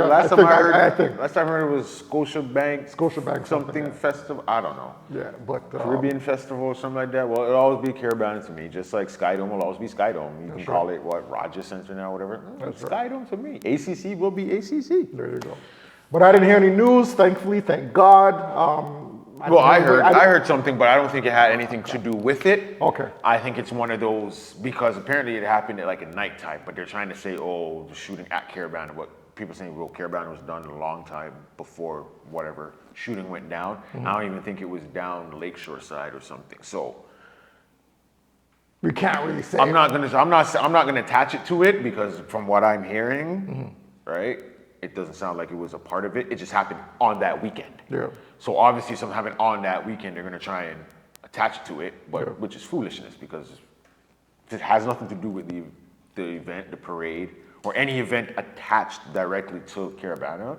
last time I heard it was Scotiabank something festival. I don't know. Yeah, but Caribbean festival or something like that. Well, it'll always be Caribbean to me, just like Skydome will always be Skydome. You can call it what, Rogers Center now, whatever. It's Skydome to me. ACC will be ACC. There you go. But I didn't hear any news, thankfully, thank God. I heard something, but I don't think it had anything to do with it. Okay. I think it's one of those, because apparently it happened at like at nighttime, but they're trying to say, oh, the shooting at Caribana, what people saying, well, Caribana was done a long time before whatever shooting went down. Mm-hmm. I don't even think it was down the Lakeshore side or something. So we can't really say. I'm not gonna attach it to it, because from what I'm hearing, right, it doesn't sound like it was a part of it. It just happened on that weekend. Yeah. So obviously, something happened on that weekend. They're gonna try and attach it to it, but which is foolishness, because it has nothing to do with the event, the parade, or any event attached directly to Caribana.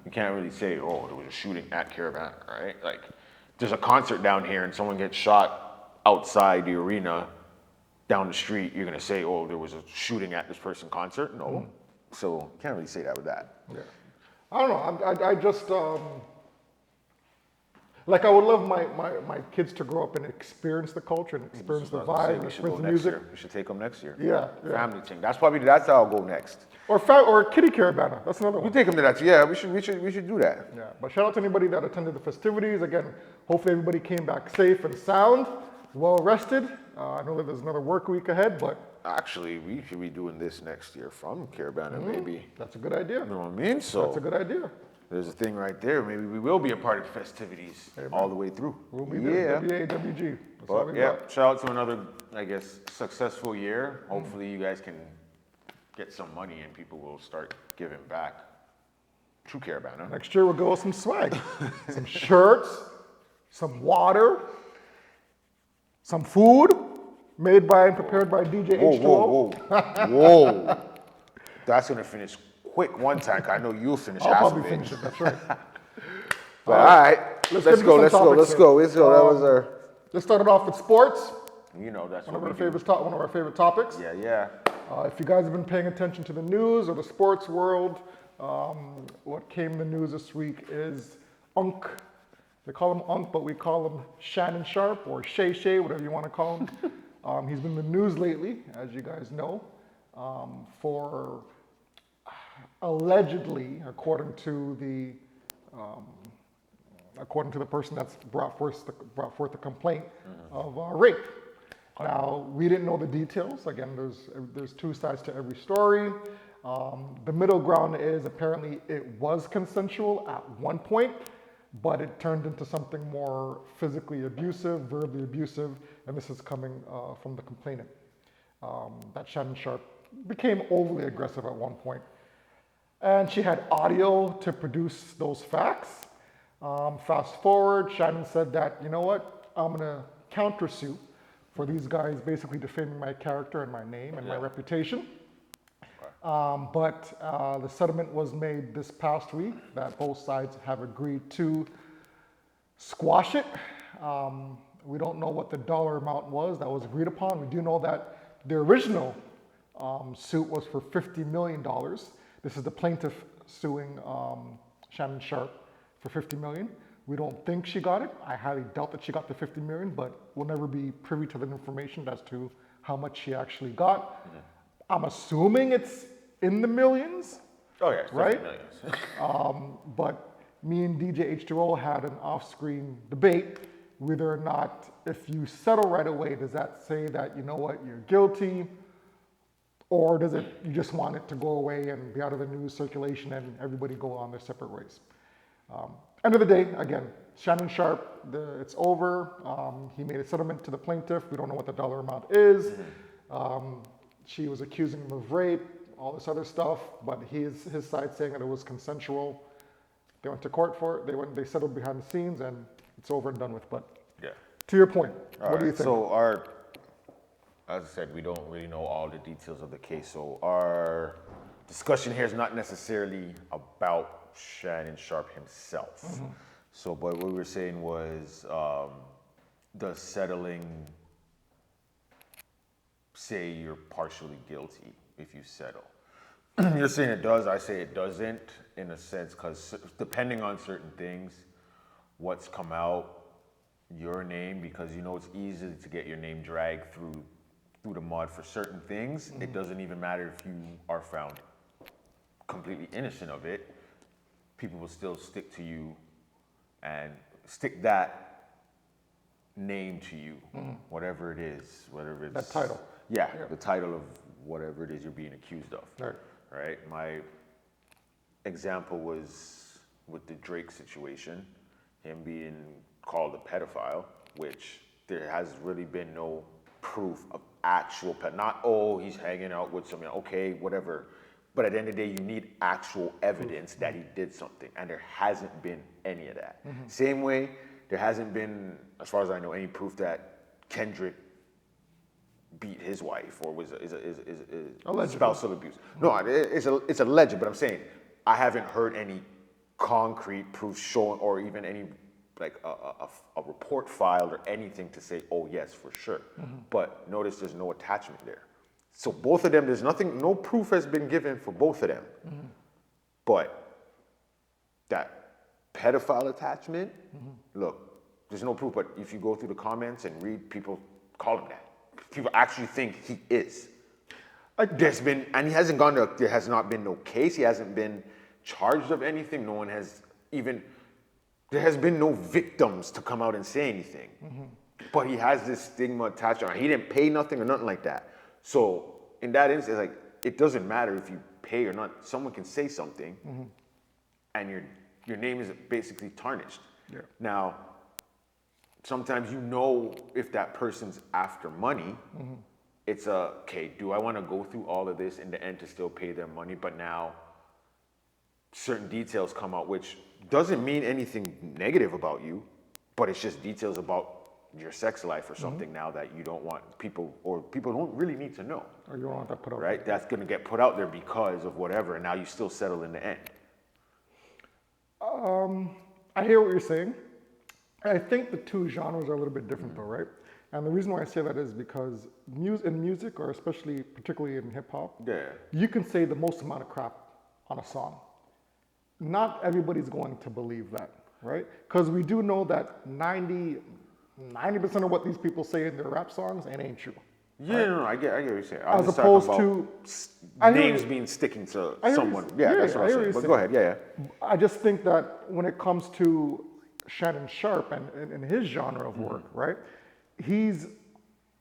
You can't really say, oh, there was a shooting at Caribana, right? Like, there's a concert down here and someone gets shot outside the arena down the street. You're gonna say, oh, there was a shooting at this person's concert? No. So you can't really say that with that. Yeah. I don't know. I just like, I would love my kids to grow up and experience the culture and experience the vibe and experience the music. We should take them next year. Yeah. Family thing. That's how I'll go next. Or Kitty Caribana. That's another one. We take them to that. Yeah, we should do that. Yeah. But shout out to anybody that attended the festivities. Again, hopefully everybody came back safe and sound, well rested. I know that there's another work week ahead, but actually, we should be doing this next year from Caribana, maybe. That's a good idea. You know what I mean? So that's a good idea. There's a thing right there. Maybe we will be a part of the festivities all the way through. We'll be there. WAWG. But yeah, shout out to another, I guess, successful year. Hopefully you guys can get some money and people will start giving back to Caribana. Next year we'll go with some swag. Some shirts, some water, some food made by and prepared by DJ H2O. Whoa. That's going to finish quick one time. I know you'll finish half of it. I'll probably finish it, that's right. But all right, let's go. That was our... Let's start it off with sports. You know, that's one of our favorite topics. Yeah. If you guys have been paying attention to the news or the sports world, what came in the news this week is Unc. They call him Unc, but we call him Shannon Sharp or Shay Shay, whatever you want to call him. He's been in the news lately, as you guys know, for allegedly, according to the person that's brought forth the complaint of rape. Now, we didn't know the details. Again, there's two sides to every story. The middle ground is apparently it was consensual at one point, but it turned into something more physically abusive, verbally abusive, and this is coming from the complainant. That Shannon Sharp became overly aggressive at one point. And she had audio to produce those facts. Fast forward, Shannon said that, you know what, I'm gonna countersue for these guys basically defaming my character and my name and my reputation. But the settlement was made this past week that both sides have agreed to squash it. We don't know what the dollar amount was that was agreed upon. We do know that the original suit was for $50 million. This is the plaintiff suing Shannon Sharp for $50 million. We don't think she got it. I highly doubt that she got the $50 million, but we'll never be privy to the information as to how much she actually got. I'm assuming it's in the millions. Oh yeah, it's right? Millions. But me and DJ H2O had an off-screen debate whether or not, if you settle right away, does that say that, you know what, you're guilty? Or does it, you just want it to go away and be out of the news circulation and everybody go on their separate ways? End of the day, again, Shannon Sharp, it's over. He made a settlement to the plaintiff. We don't know what the dollar amount is. She was accusing him of rape, all this other stuff, but his side saying that it was consensual. They went to court for it. They settled behind the scenes, and it's over and done with. But to your point, what do you think? So as I said, we don't really know all the details of the case. So our discussion here is not necessarily about Shannon Sharp himself. So, but what we were saying was, does settling say you're partially guilty if you settle? You're saying it does, I say it doesn't, in a sense, because depending on certain things, what's come out, your name, because you know it's easy to get your name dragged through the mud for certain things. It doesn't even matter if you are found completely innocent of it, people will still stick to you and stick that name to you, whatever it is, whatever it's That title. Yeah, the title of whatever it is you're being accused of. Right. Right. My example was with the Drake situation, him being called a pedophile, which there has really been no proof of actual not, oh, he's hanging out with someone, okay, whatever. But at the end of the day, you need actual evidence that he did something, and there hasn't been any of that. Same way, there hasn't been, as far as I know, any proof that Kendrick beat his wife or was is spousal abuse. No, it's alleged, but I'm saying I haven't heard any concrete proof showing, or even any like a report filed or anything to say, oh yes, for sure. But notice there's no attachment there. So both of them, there's nothing, no proof has been given for both of them. But that pedophile attachment, look, there's no proof, but if you go through the comments and read, people call him that. People actually think he is. There's been, and he hasn't gone to, there has not been no case, he hasn't been charged of anything, no one has even, there has been no victims to come out and say anything. But he has this stigma attached on him. He didn't pay nothing or nothing like that. So in that instance, like, it doesn't matter if you pay or not. Someone can say something, and your name is basically tarnished. Yeah. Now, sometimes you know if that person's after money. It's okay, do I want to go through all of this in the end to still pay them money? But now certain details come out, which doesn't mean anything negative about you, but it's just details about your sex life or something now that you don't want people, or people don't really need to know. Or you don't want that put out. Right? That's going to get put out there because of whatever, and now you still settle in the end. I hear what you're saying. I think the two genres are a little bit different though, right? And the reason why I say that is because in music, or especially particularly in hip hop, you can say the most amount of crap on a song. Not everybody's going to believe that, right? Because we do know that 90% of what these people say in their rap songs ain't true. Yeah, right? No, I get what you're saying. As opposed to names being sticking to someone. Yeah, that's what I'm saying. But go ahead, yeah. I just think that when it comes to Shannon Sharp and his genre of work, right? He's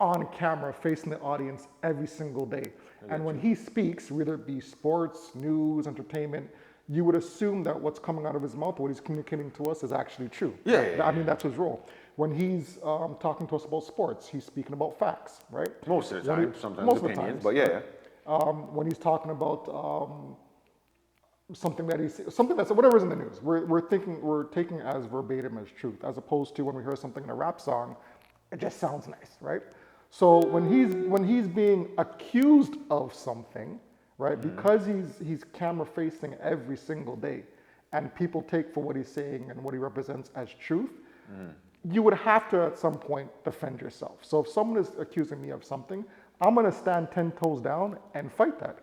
on camera facing the audience every single day. And when he speaks, whether it be sports, news, entertainment, you would assume that what's coming out of his mouth, what he's communicating to us, is actually true. Yeah. I mean, that's his role. When he's talking to us about sports, he's speaking about facts, right? Most of the time, sometimes opinions, but yeah. When he's talking about something that's whatever's in the news, we're taking as verbatim as truth, as opposed to when we hear something in a rap song, it just sounds nice, right? So when he's being accused of something, right, because he's camera facing every single day, and people take for what he's saying and what he represents as truth, you would have to at some point defend yourself. So if someone is accusing me of something, I'm gonna stand 10 toes down and fight that.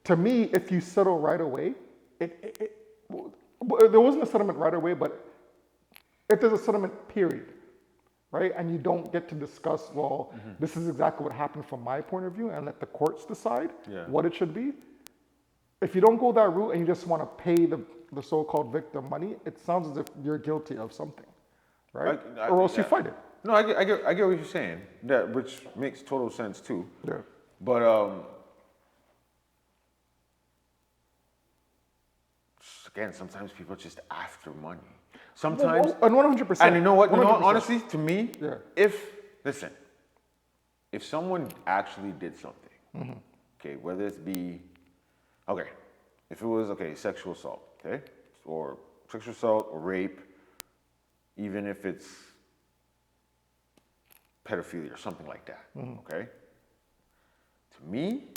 To me, if you settle right away, there wasn't a settlement right away, but if there's a settlement period, right, and you don't get to discuss, well, this is exactly what happened from my point of view, and let the courts decide what it should be. If you don't go that route and you just want to pay the so-called victim money, it sounds as if you're guilty of something, right? Or else you fight it. No, I get what you're saying, which makes total sense too. Yeah. But again, sometimes people are just after money. Sometimes, and 100%. and you know what? 100%. Honestly, to me, Yeah. if someone actually did something, okay, whether it be, okay, if it was sexual assault, okay, or sexual assault or rape, even if it's pedophilia or something like that, okay. To me,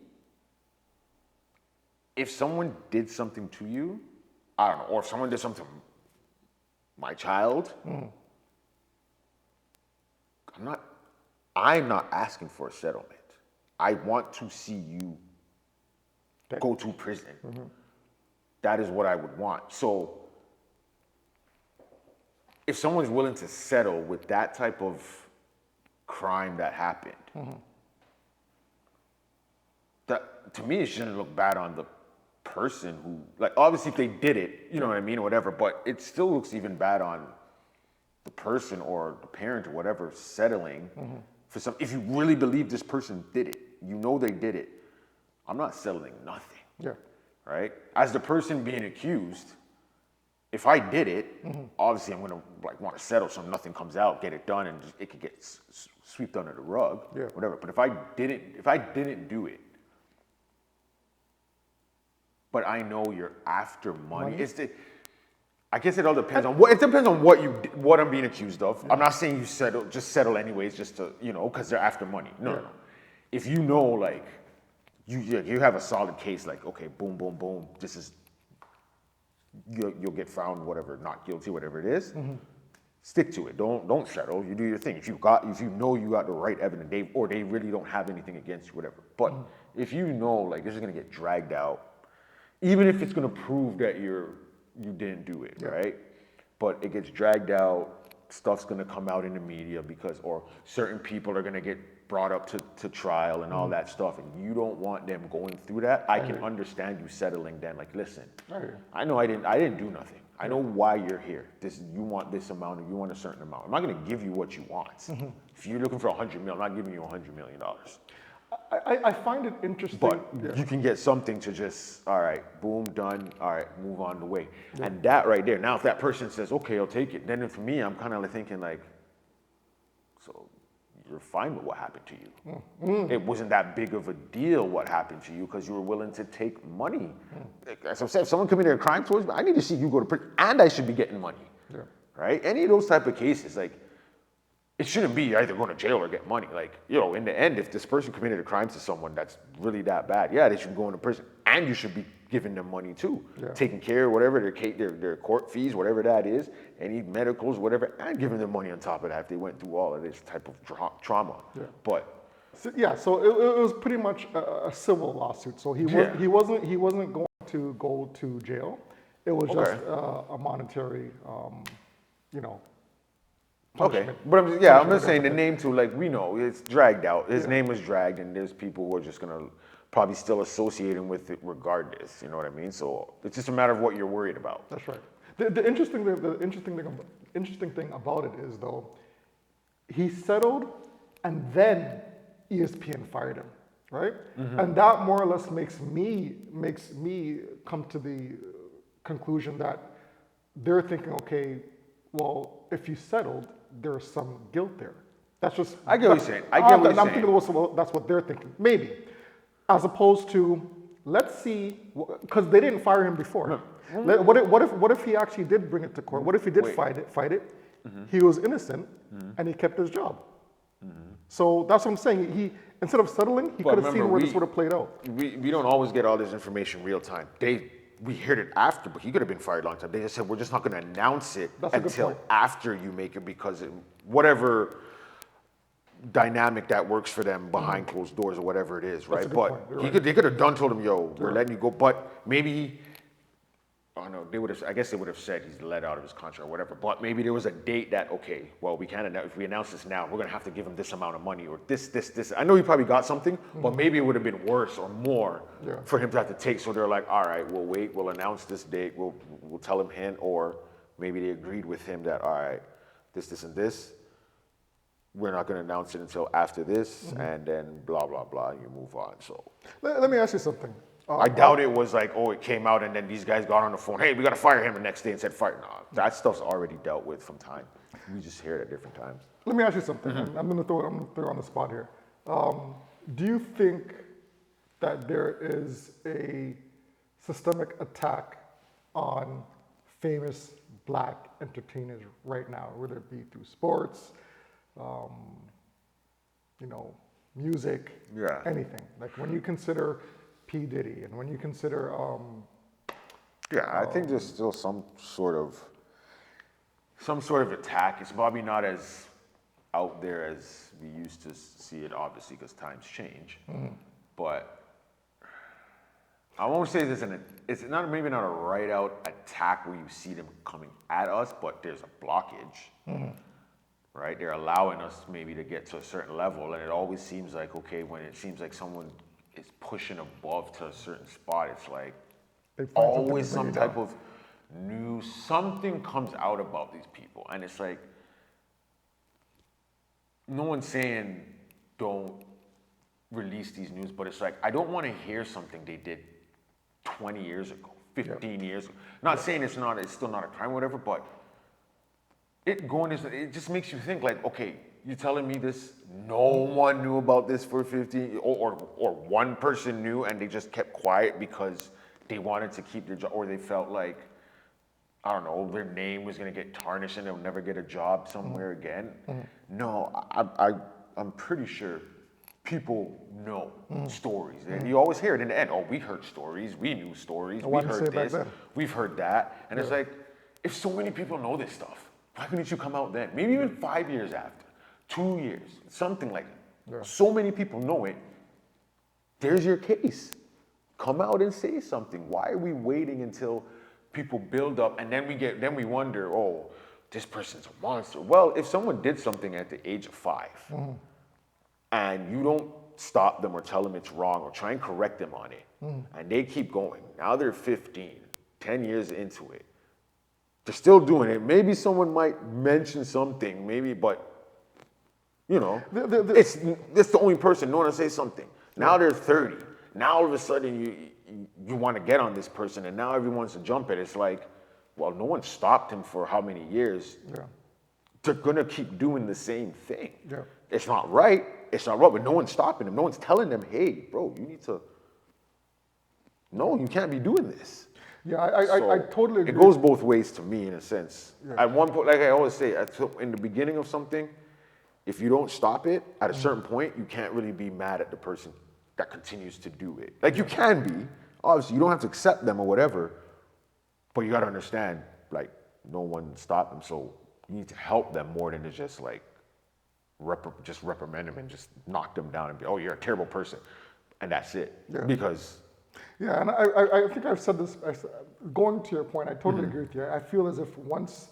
if someone did something to you, I don't know, or if someone did something to my child, I'm not asking for a settlement. I want to see you go to prison. That is what I would want. So if someone's willing to settle with that type of crime that happened, that to me it shouldn't look bad on the person who, like, obviously if they did it, you know what I mean, or whatever, but it still looks even bad on the person or the parent or whatever settling for some. If you really believe this person did it, you know they did it, I'm not settling nothing. Yeah. Right? As the person being accused, if I did it, obviously I'm gonna like want to settle so nothing comes out, get it done, and just, it could get swept under the rug, whatever. But if I didn't do it, but I know you're after money. I guess it all depends on what. It depends on what I'm being accused of. I'm not saying you settle anyways, just to because they're after money. No. If you know, like, you have a solid case, like, okay, boom, boom, boom. This is you'll get found, whatever, not guilty, whatever it is. Stick to it. Don't settle. You do your thing. If you know you got the right evidence, they really don't have anything against you, whatever. But if you know, like, this is gonna get dragged out. Even if it's gonna prove that you didn't do it, right? But it gets dragged out, stuff's gonna come out in the media or certain people are gonna get brought up to trial and all that stuff, and you don't want them going through that. I can understand you settling then, like, listen, I know I didn't do nothing. I know why you're here. You want this amount, or you want a certain amount. I'm not gonna give you what you want. If you're looking for $100 million, I'm not giving you $100 million. I find it interesting. But you can get something to just, all right, boom, done, all right, move on the way. And that right there, now if that person says, okay, I'll take it, then for me, I'm kind of like thinking like, so you're fine with what happened to you. It wasn't that big of a deal what happened to you because you were willing to take money. As I said, if someone committed a crime towards me, I need to see you go to prison and I should be getting money, right? Any of those type of cases, like, it shouldn't be either going to jail or get money. Like, in the end, if this person committed a crime to someone that's really that bad, they should go into prison. And you should be giving them money too. Taking care of whatever, their court fees, whatever that is, any medicals, whatever, and giving them money on top of that if they went through all of this type of trauma. But so it was pretty much a civil lawsuit. So he wasn't going to go to jail. It was just a monetary, okay, but I'm just saying the name too. Like, we know it's dragged out. His name was dragged, and there's people who are just gonna probably still associate him with it regardless. You know what I mean? So it's just a matter of what you're worried about. That's right. The interesting thing about it is, though, he settled, and then ESPN fired him, right? And that more or less makes me come to the conclusion that they're thinking, okay, well, if you settled, there's some guilt there. That's just. I get what you're saying. I'm thinking that's what they're thinking. Maybe, as opposed to, let's see, because they didn't fire him before. What if he actually did bring it to court? What if he did fight it? He was innocent, and he kept his job. So that's what I'm saying. He, instead of settling, he could have seen where this would have played out. We don't always get all this information real time. We heard it after, but he could have been fired a long time. They just said, we're just not going to announce it until after you make it, because whatever dynamic that works for them behind closed doors or whatever it is, right? But they could have told him, yo, we're letting you go. But maybe, I don't know, I guess they would have said he's let out of his contract or whatever. But maybe there was a date that, okay, well, we can't announce, if we announce this now, we're going to have to give him this amount of money or this. I know he probably got something, but maybe it would have been worse or more for him to have to take. So they're like, all right, we'll wait, we'll announce this date, we'll tell him hint, or maybe they agreed with him that, all right, this, and this, we're not going to announce it until after this, and then blah, blah, blah, and you move on. So let me ask you something. I doubt it was like, oh, it came out and then these guys got on the phone, hey, we got to fire him the next day and said fire. No, that stuff's already dealt with from time. We just hear it at different times. Let me ask you something. I'm going to throw you on the spot here. Do you think that there is a systemic attack on famous black entertainers right now, whether it be through sports, music, anything? Like, when you consider P. Diddy, and when you consider, I think there's still some sort of attack. It's probably not as out there as we used to see it, obviously, because times change. But I won't say it's not maybe not a right out attack where you see them coming at us, but there's a blockage, right? They're allowing us maybe to get to a certain level, and it always seems like, okay, when it seems like someone is pushing above to a certain spot, it's like They find always something to some bring you type of news, something comes out about these people, and it's like, no one's saying don't release these news, but it's like, I don't want to hear something they did 20 years ago, 15 years ago. Not saying it's still not a crime or whatever, but it just makes you think like, okay, you're telling me this, no one knew about this for 15, or one person knew and they just kept quiet because they wanted to keep their job, or they felt like, I don't know, their name was gonna get tarnished and they'll never get a job somewhere again. No, I'm pretty sure people know stories. And you always hear it in the end. Oh, we heard stories, we knew stories, we why didn't you say heard it back this, then? we've heard that. And it's like, if so many people know this stuff, why couldn't you come out then? Maybe even 5 years after, 2 years, something like that. Yeah. So many people know it. There's your case. Come out and say something. Why are we waiting until people build up and then we wonder, oh, this person's a monster. Well, if someone did something at the age of 5 and you don't stop them or tell them it's wrong or try and correct them on it, and they keep going, now they're 15, 10 years into it, they're still doing it. Maybe someone might mention something, maybe, but you know, it's the only person knowing to say something. Now they're 30. Now all of a sudden you want to get on this person, and now everyone wants to jump it. It's like, well, no one stopped him for how many years? Yeah. They're gonna keep doing the same thing. Yeah. It's not right. It's not right, but no one's stopping them. No one's telling them, hey, bro, you need to. No, you can't be doing this. Yeah, I totally agree. It goes both ways to me in a sense. At one point, like I always say, in the beginning of something, if you don't stop it, at a certain point, you can't really be mad at the person that continues to do it. Like you can be, obviously, you don't have to accept them or whatever, but you gotta understand, like, no one stopped them, so you need to help them more than to just like, just reprimand them and just knock them down and be, oh, you're a terrible person, and that's it. Yeah. Because Yeah, and I think I've said this, going to your point, I totally agree with you. I feel as if once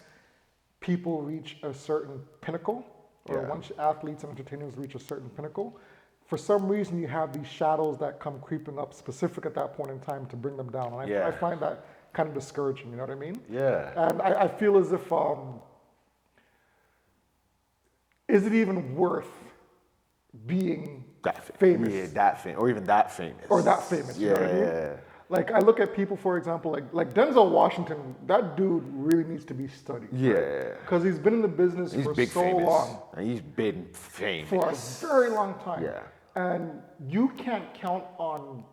people reach a certain pinnacle, or once athletes and entertainers reach a certain pinnacle, for some reason you have these shadows that come creeping up specific at that point in time to bring them down. And I find that kind of discouraging, you know what I mean? Yeah. And I feel as if, is it even worth being famous? Yeah, that famous, or even that famous. Or that famous, you know what I mean? Like, I look at people, for example, like Denzel Washington, that dude really needs to be studied. Yeah. Because he's been in the business He's for big so famous. long. And he's been famous. For a very long time. Yeah. And you can't count on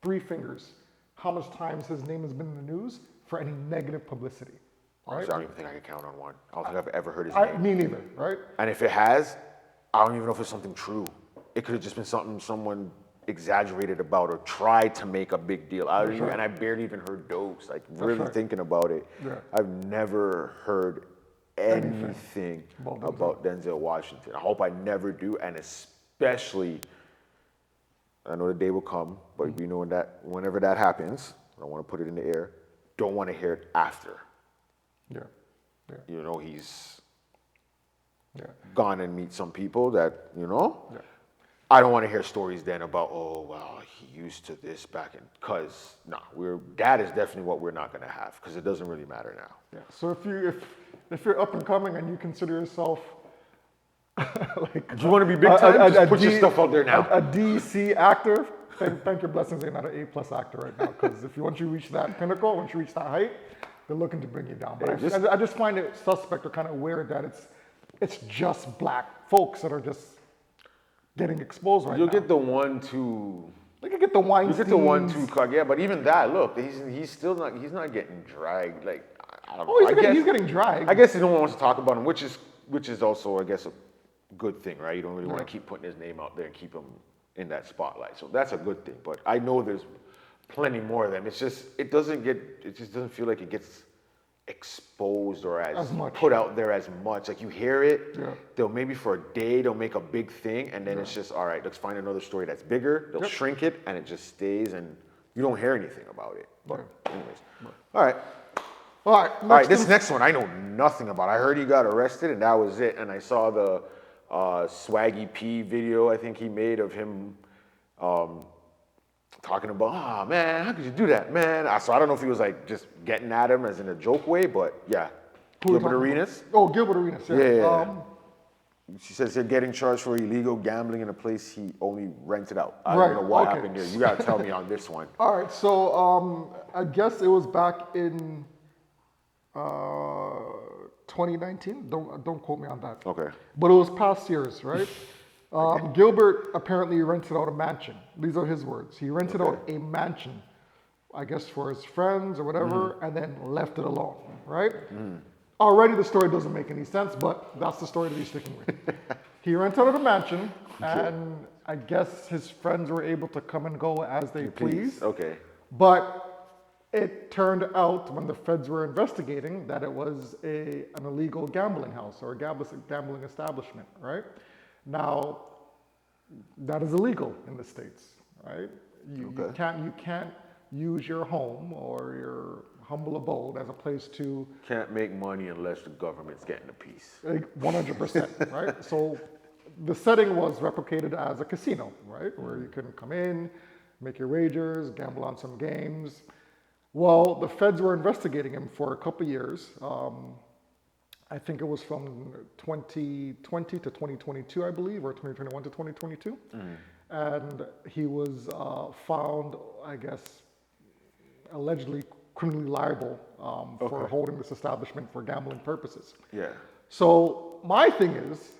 3 fingers how much times his name has been in the news for any negative publicity. Right? Honestly, I don't even think I can count on one. I don't think I've ever heard his name. Me neither, right? And if it has, I don't even know if it's something true. It could have just been something someone exaggerated about or tried to make a big deal out of it. And I barely even heard those. Like really thinking about it, I've never heard anything about Denzel Washington. I hope I never do, and especially, I know the day will come, but you know whenever that happens, I don't want to put it in the air. Don't want to hear it after. Yeah. Yeah. You know, he's gone and meet some people that, you know, I don't want to hear stories then about, oh, well, he used to this back in, because, that is definitely what we're not going to have, because it doesn't really matter now. Yeah. So if you're up and coming and you consider yourself like, Do you want to be big time? Just put your stuff out there now. A DC actor, thank your blessings they're not an A+ actor right now, because once you reach that pinnacle, once you reach that height, they're looking to bring you down. But I just find it suspect or kind of weird that it's just black folks that are just getting exposed right now. You'll get the 1-2. They could get the Weinsteins. You get the 1-2 card, yeah, but even that, look, he's still not, he's not getting dragged. Like, I don't know. Oh, he's getting dragged. I guess no one wants to talk about him, which is also, I guess, a good thing, right? You don't really want to keep putting his name out there and keep him in that spotlight. So that's a good thing. But I know there's plenty more of them. It's just, it just doesn't feel like it gets exposed or as much. Put out there as much. Like you hear it, they'll maybe for a day, they'll make a big thing, and then it's just, all right, let's find another story that's bigger. They'll shrink it, and it just stays, and you don't hear anything about it. But Right. anyways, all right. All right. All right, this next one I know nothing about. I heard he got arrested and that was it. And I saw the Swaggy P video I think he made of him talking about, oh man, how could you do that, man? So I don't know if he was like just getting at him as in a joke way, but yeah. Who are we Gilbert talking Arenas. about? Oh, Gilbert Arenas. Yeah. Yeah. She says they're getting charged for illegal gambling in a place he only rented out. I Right, don't know what okay. happened there. You gotta tell me on this one. All right. So I guess it was back in 2019. Don't quote me on that. Okay. But it was past years, right? Gilbert apparently rented out a mansion. These are his words. He rented out a mansion, I guess for his friends or whatever, and then left it alone, right? Already the story doesn't make any sense, but that's the story that he's sticking with. He rented out a mansion, and I guess his friends were able to come and go as they please. Okay. But it turned out when the feds were investigating that it was an illegal gambling house or a gambling establishment, right? Now, that is illegal in the States, right? You can't use your home or your humble abode as a place to... Can't make money unless the government's getting a piece. 100%, right? So the setting was replicated as a casino, right? Where you can come in, make your wagers, gamble on some games. Well, the feds were investigating him for a couple years. I think it was from 2020 to 2022, I believe, or 2021 to 2022. And he was found, I guess, allegedly criminally liable for holding this establishment for gambling purposes. Yeah. So my thing is,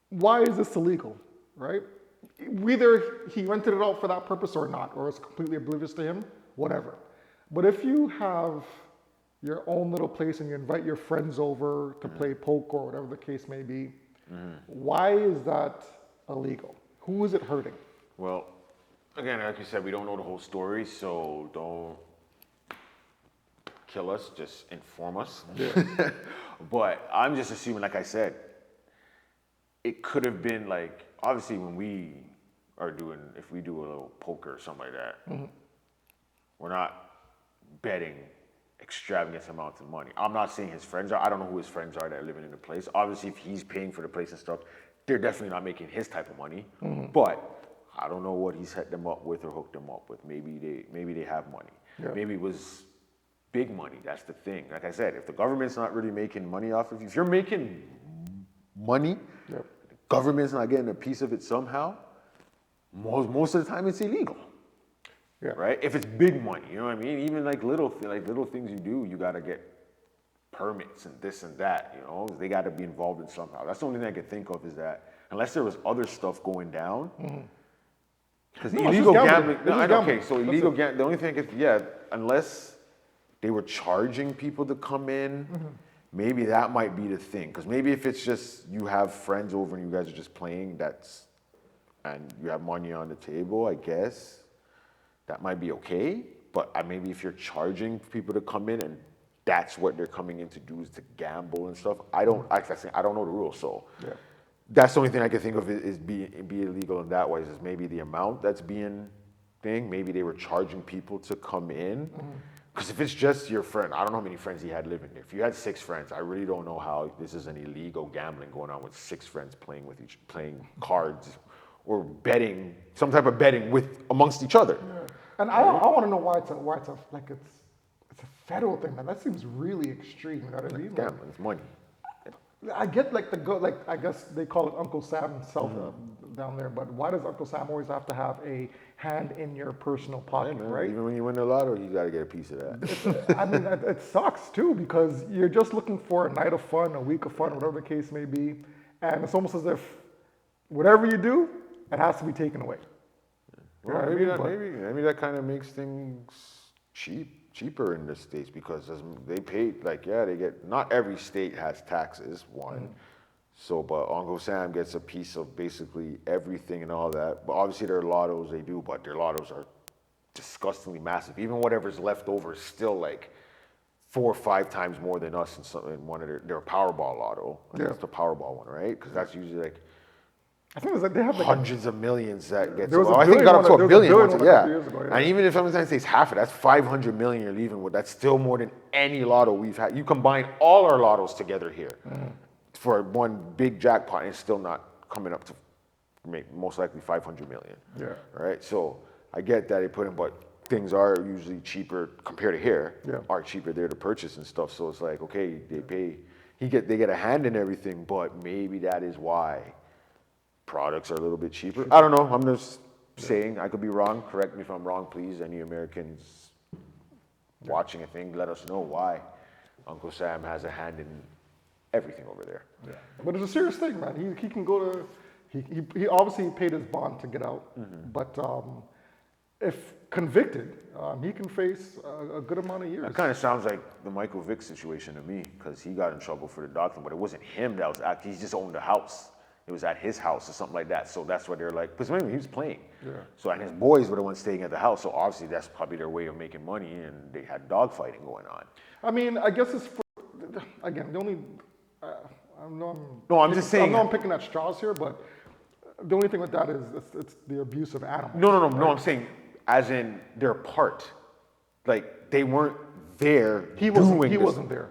why is this illegal, right? Whether he rented it out for that purpose or not, or it's completely oblivious to him, whatever. But if you have your own little place and you invite your friends over to play poker or whatever the case may be, why is that illegal? Who is it hurting? Well, again, like you said, we don't know the whole story, so don't kill us, just inform us. Yeah. But I'm just assuming, like I said, it could have been like, obviously when we are doing, if we do a little poker or something like that, we're not betting extravagant amounts of money. I'm not saying his friends are, I don't know who his friends are that are living in the place. Obviously, if he's paying for the place and stuff, they're definitely not making his type of money. But I don't know what he's set them up with or hooked them up with. Maybe they have money. Yeah. Maybe it was big money. That's the thing. Like I said, if the government's not really making money off of you, if you're making money, the government's not getting a piece of it somehow, most of the time it's illegal. Yeah. Right? If it's big money, you know what I mean? Even like little things you do, you gotta get permits and this and that, you know? They gotta be involved in somehow. That's the only thing I could think of is that unless there was other stuff going down, because illegal gambling. No, I know, okay, so illegal gambling. The only thing is, unless they were charging people to come in, maybe that might be the thing. Because maybe if it's just you have friends over and you guys are just playing, and you have money on the table, I guess that might be okay. But maybe if you're charging people to come in and that's what they're coming in to do is to gamble and stuff, I don't know the rules, so. Yeah. That's the only thing I can think of is be illegal in that way. Is maybe the amount that's being thing. Maybe they were charging people to come in. Because if it's just your friend, I don't know how many friends he had living there. If you had 6 friends, I really don't know how this is an illegal gambling going on with 6 friends playing cards or betting, some type of betting amongst each other. Yeah. And I want to know why it's a federal thing, man. That seems really extreme. You know what I mean? Gambling, it's money. I get I guess they call it Uncle Sam himself down there, but why does Uncle Sam always have to have a hand in your personal pocket, right? Even when you win the lotto, you gotta get a piece of that. I mean, it sucks too because you're just looking for a night of fun, a week of fun, whatever the case may be, and it's almost as if whatever you do, it has to be taken away. Well, maybe that kind of makes things cheaper in the States because they pay, they get, not every state has taxes, one. So, but Uncle Sam gets a piece of basically everything and all that. But obviously there are lottos they do, but their lottos are disgustingly massive. Even whatever's left over is still like 4 or 5 times more than us in one of their Powerball lotto. I think it's the Powerball one, right? Because that's usually like I think it's like they have like hundreds of millions that get There was to. a I think it got up to billion a billion one once. a Yeah. couple years ago, yeah. And even if sometimes it's half of it, that's 500 million you're leaving with. That's still more than any lotto we've had. You combine all our lottos together here for one big jackpot, and it's still not coming up to make most likely 500 million. Yeah. Right. So I get that they put in, but things are usually cheaper compared to here. Yeah. Are cheaper there to purchase and stuff. So it's like, okay, they pay. They get a hand in everything, but maybe that is why products are a little bit cheaper. I don't know. I'm just saying. I could be wrong. Correct me if I'm wrong, please. Any Americans watching a thing, let us know why Uncle Sam has a hand in everything over there. Yeah. But it's a serious thing, man. He can go to. He obviously paid his bond to get out, but if convicted, he can face a good amount of years. It kind of sounds like the Michael Vick situation to me, because he got in trouble for the doctrine, but it wasn't him that was acting. He just owned a house. It was at his house or something like that. So that's what they're like, because maybe he was playing. Yeah. So, and his boys were the ones staying at the house. So obviously that's probably their way of making money, and they had dogfighting going on. I mean, I guess it's again the only. I'm just saying. I know I'm picking at straws here, but the only thing with that is it's the abuse of animals. No. I'm saying, as in their part, like they weren't there. He wasn't there.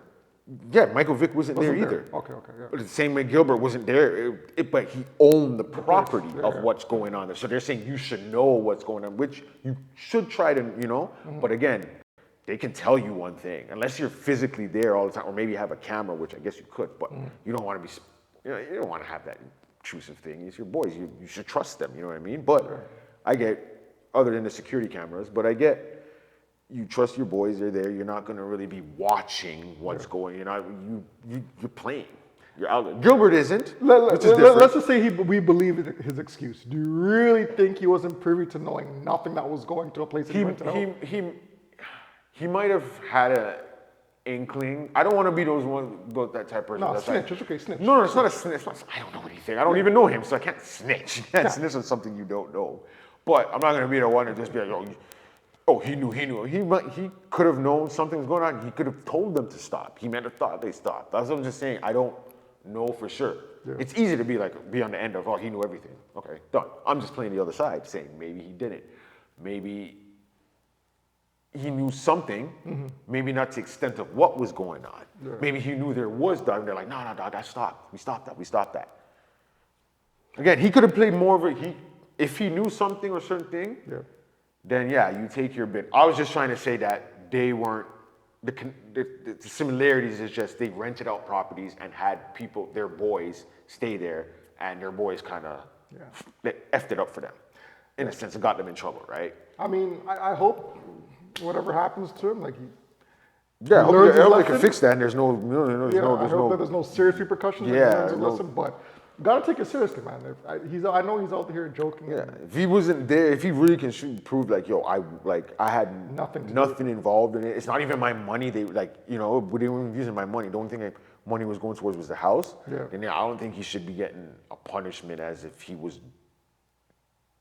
Yeah, Michael Vick wasn't there either. Okay, yeah. But the same way Gilbert wasn't there, but he owned the property of what's going on there. So they're saying you should know what's going on, which you should try to, But again, they can tell you one thing, unless you're physically there all the time, or maybe you have a camera, which I guess you could, but you don't want to be, you don't want to have that intrusive thing. It's your boys. You should trust them. You know what I mean? But I get, other than the security cameras, but I get. You trust your boys, they're there. You're not going to really be watching what's going. You're playing. You're out there. Gilbert isn't. Let's just say we believe his excuse. Do you really think he wasn't privy to knowing nothing that was going to a place that he rented out? He might have had an inkling. I don't want to be that type of person. No, that's snitch. like, It's okay, snitch. No, it's not a snitch. I don't know anything. I don't even know him, so I can't snitch. You can't snitch on something you don't know. But I'm not going to be the one to just be like, oh, he knew. He could have known something was going on. He could have told them to stop. He might have thought they stopped. That's what I'm just saying. I don't know for sure. Yeah. It's easy to be on the end of, he knew everything. Okay, done. I'm just playing the other side, saying maybe he didn't. Maybe he knew something, maybe not to the extent of what was going on. Yeah. Maybe he knew there was dog, and they're like, no, dog, that stopped. We stopped that. Again, he could have played more of it. If he knew something or certain thing, then you take your bit. I was just trying to say that they weren't, the similarities is just they rented out properties and had people, their boys, stay there, and their boys kind of effed it up for them, in a sense, and got them in trouble, right? I mean, I hope whatever happens to him, like I hope they can fix that, and there's no, I hope that there's no serious repercustions. But gotta take it seriously, man. I know he's out here joking. Yeah, if he wasn't there, if he really can prove I had nothing involved in it. It's not even my money. They we didn't even using my money. The only thing money was going towards was the house. Yeah. And I don't think he should be getting a punishment as if he was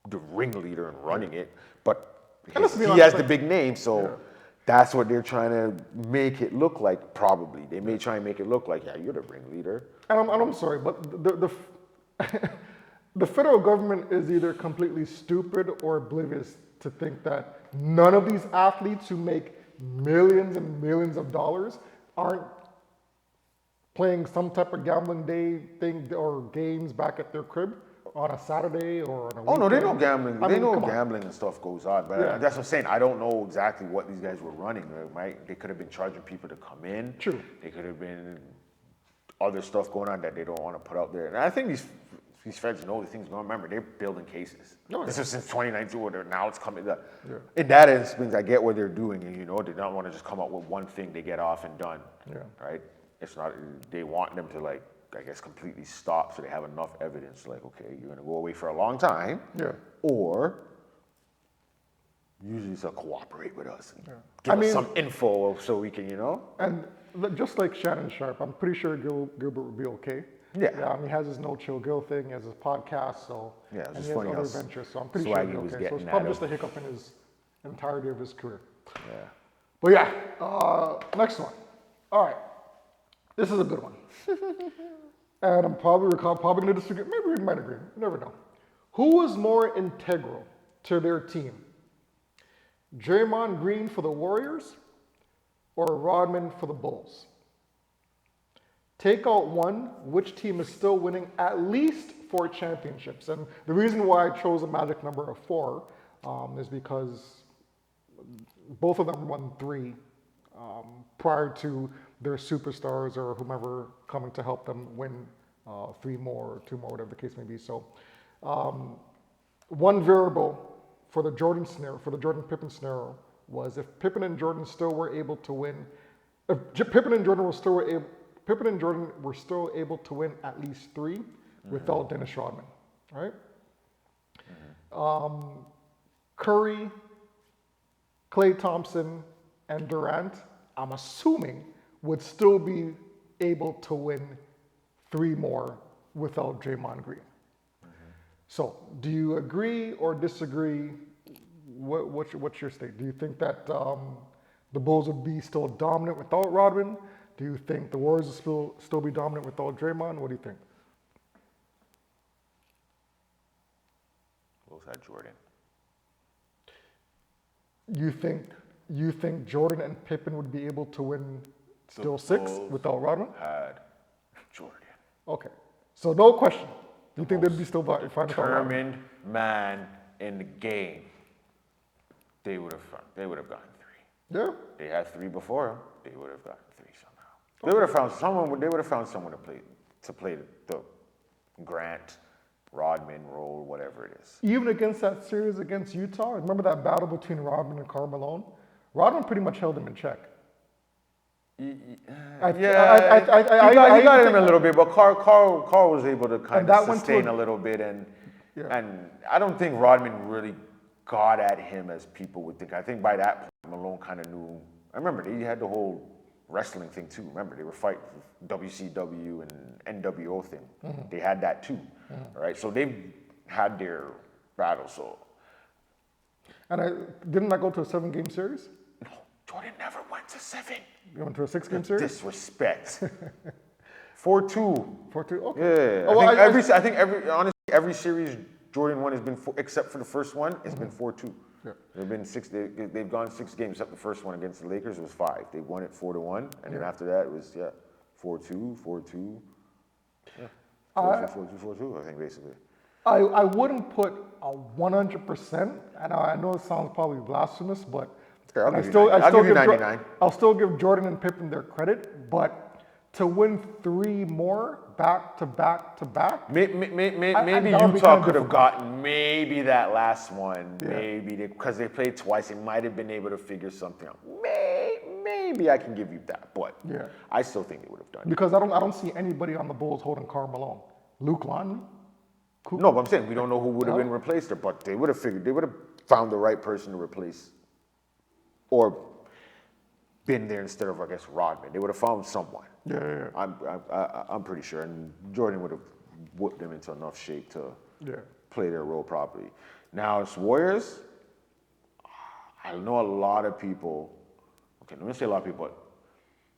the ringleader and running it. But he has the big name, so that's what they're trying to make it look like. Probably they may try and make it look like, you're the ringleader. And I'm sorry, but the federal government is either completely stupid or oblivious to think that none of these athletes who make millions and millions of dollars aren't playing some type of gambling day thing or games back at their crib on a Saturday or on a weekend. Oh no, they know gambling. They know gambling and stuff goes on. But that's what I'm saying. I don't know exactly what these guys were running. Right? They could have been charging people to come in. True. They could have been other stuff going on that they don't want to put out there. And I think these feds know the things going on. Remember, they're building cases. This is since 2019, where now it's coming. In that instance, I get what they're doing, and they don't want to just come up with one thing they get off and done. Right? It's not. They want them to completely stop, so they have enough evidence. Okay, you're gonna go away for a long time. Or usually it's cooperate with us and give us some info so we can, And just like Shannon Sharp, I'm pretty sure Gilbert will be okay. He has his No Chill Gil thing, he has his podcast, and he has other ventures, so I'm pretty sure he'll be okay. So it's probably just a hiccup in his entirety of his career. But next one. All right, this is a good one. and I'm probably going to disagree. Maybe we might agree. You never know. Who is more integral to their team? Draymond Green for the Warriors or Rodman for the Bulls? Take out one, which team is still winning at least 4 championships? And the reason why I chose a magic number of 4 is because both of them won 3 prior to their superstars or whomever coming to help them win 3 more or 2 more, whatever the case may be. So one variable for the Jordan scenario, for the Jordan Pippen scenario, was if Pippen and Jordan still were able to win, if Pippen and Jordan were still able to win at least 3 without Dennis Rodman, right? Curry, Klay Thompson, and Durant, I'm assuming, would still be able to win 3 more without Draymond Green. So, do you agree or disagree? What's your stake? Do you think that the Bulls would be still dominant without Rodman? Do you think the Warriors will still be dominant without Draymond? What do you think? Bulls had Jordan. You think Jordan and Pippen would be able to win still The 6 Bulls without Rodman? had Jordan. Okay, so no question. You think they'd be still fine without Rodman? Determined man in the game. They would have gotten 3. Yeah. They had 3 before him. They would have gotten 3 somehow. They would have found someone. They would have found someone to play the Grant, Rodman role, whatever it is. Even against that series against Utah, remember that battle between Rodman and Karl Malone? Rodman pretty much held him in check. He I got him a little bit, but Carl was able to kind that of went sustain to a little bit, and Yeah. I don't think Rodman really got at him as people would think. I think by that point, Malone kind of knew. I remember they had the whole wrestling thing too. Remember they were fighting WCW and NWO thing. They had that too, right? So they've had their battle. So And didn't I go to a 7-game series? no, Jordan never went to 7. You went to a 6-game series? Disrespect. 4-2. 4-2? Okay. Yeah. Oh, I think every series Jordan won has been 4, except for the first one, it's been 4-2. Yeah. They've been 6. They've gone 6 games. Except the first one against the Lakers was 5. They won it 4-1, and then after that it was 4-2, 4-2. Yeah. 4-2, 4-2. I think basically. I wouldn't put a 100%, and I know it sounds probably blasphemous, but Okay, I'll give you 99. I'll still give Jordan and Pippen their credit, but to win 3 more back to back to back, Maybe that would be Utah kinda could have difficult. gotten maybe that last one. Yeah. Maybe because they played twice, they might have been able to figure something out. Maybe I can give you that, but Yeah. I still think they would have done it. because I don't see anybody on the Bulls holding Karl Malone. Luke Longley? No, but I'm saying we don't know who would have been replaced there, but they would have found the right person to replace, or been there instead of, I guess, Rodman. They would have found someone. Yeah. I'm pretty sure, and Jordan would have whipped them into enough shape to play their role properly. Now it's Warriors. I know a lot of people. Okay, let me say a lot of people. But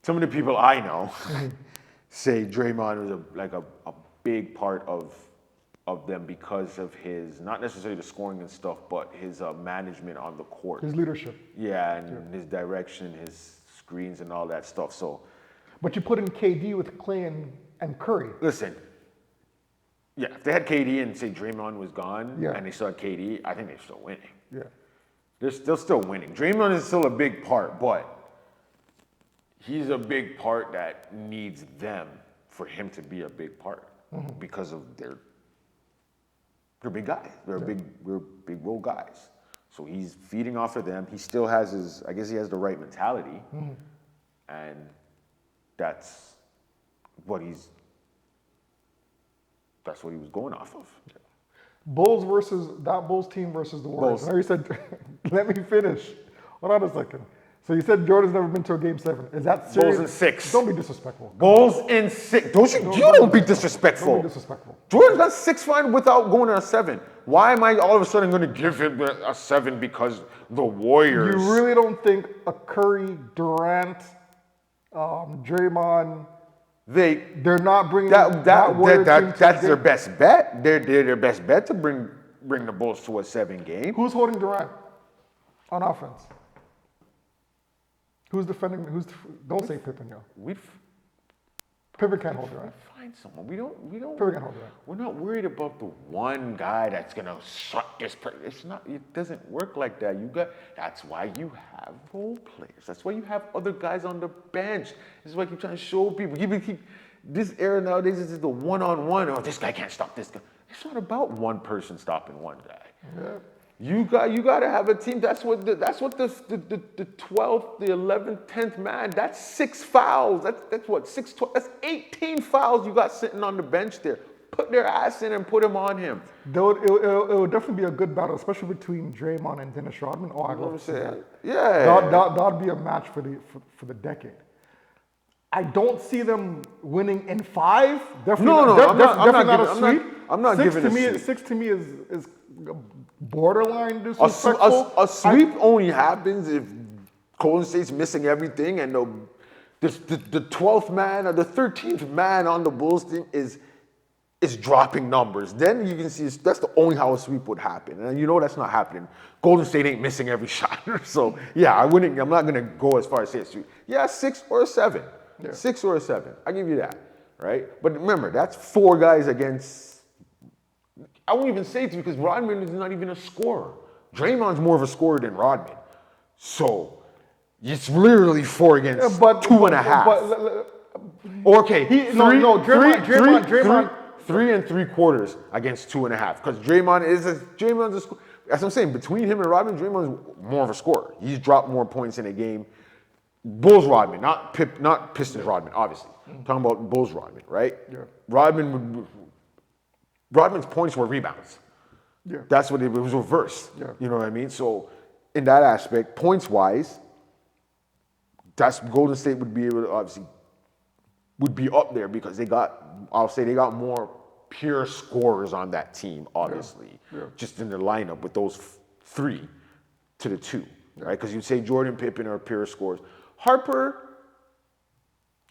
some of the people I know say Draymond was a big part of them because of his, not necessarily the scoring and stuff, but his management on the court. His leadership. Yeah, and his direction, his screens and all that stuff. So, But you put in KD with Clay and Curry. listen, yeah, if they had KD and say Draymond was gone Yeah. and they still had KD, I think they're still winning. Yeah. They're still winning. Draymond is still a big part, but he's a big part that needs them for him to be a big part because of they're big guys. They're big role guys. So he's feeding off of them. He still has I guess he has the right mentality. And that's what he was going off of. Bulls team versus the Warriors. Bulls. Now you said, let me finish. Hold on a second. So you said Jordan's never been to a game 7. Is that serious? Bulls in 6. Don't be disrespectful. Bulls in 6. Don't be disrespectful. Don't be disrespectful. Jordan's got 6 fine without going to a 7. Why am I all of a sudden going to give him a 7 because the Warriors? You really don't think a Curry, Durant, Draymond, They're not bringing that Warrior team to that's the their game. best bet. They're their best bet to bring the Bulls to a 7 game. Who's holding Durant on offense? Who's defending? Don't say Pippen, yo. We'd Pippen can't hold Durant. find someone. We don't. Pippen can't hold Durant. We're not worried about the one guy that's gonna shut this person. It's not. It doesn't work like that. That's why you have role players. That's why you have other guys on the bench. This is why I keep trying to show people. This era nowadays is just the one-on-one. Oh, this guy can't stop this guy. It's not about one person stopping one guy. Yeah. You got to have a team. That's what the 12th, the 11th, 10th man. That's 6 fouls. That's what 6, 12. That's 18 fouls you got sitting on the bench there. Put their ass in and put them on him. It would definitely be a good battle, especially between Draymond and Dennis Rodman. Oh, I'd love to see that. Yeah. That'd be a match for the decade. I don't see them winning in 5. Definitely not a sweep. I'm not giving a sweep. 6 to me is borderline disrespectful. A sweep only happens if Golden State's missing everything and the 12th man or the 13th man on the Bulls team is dropping numbers. Then you can see that's the only how a sweep would happen. And you know that's not happening. Golden State ain't missing every shot. So yeah, I'm not gonna go as far as say a sweep. Yeah, 6 or a 7. Yeah. 6 or a 7. I give you that. Right? But remember, that's 4 guys against. I won't even say it to you because Rodman is not even a scorer. Draymond's more of a scorer than Rodman. So it's literally 4 against 2.5. Okay, Draymond. 3 3/4 against 2.5 because Draymond's a scorer. That's what I'm saying. Between him and Rodman, Draymond's more of a scorer. He's dropped more points in a game. Bulls Rodman, not Pistons Rodman, obviously. I'm talking about Bulls Rodman, right? Yeah. Rodman's points were rebounds. Yeah. That's what it was reverse. Yeah. You know what I mean? So in that aspect, points wise, that's Golden State would be able to obviously would be up there because they got more pure scorers on that team, obviously. Yeah. Just in the lineup with those 3 to the 2. Right? Because you'd say Jordan, Pippen are pure scorers. Harper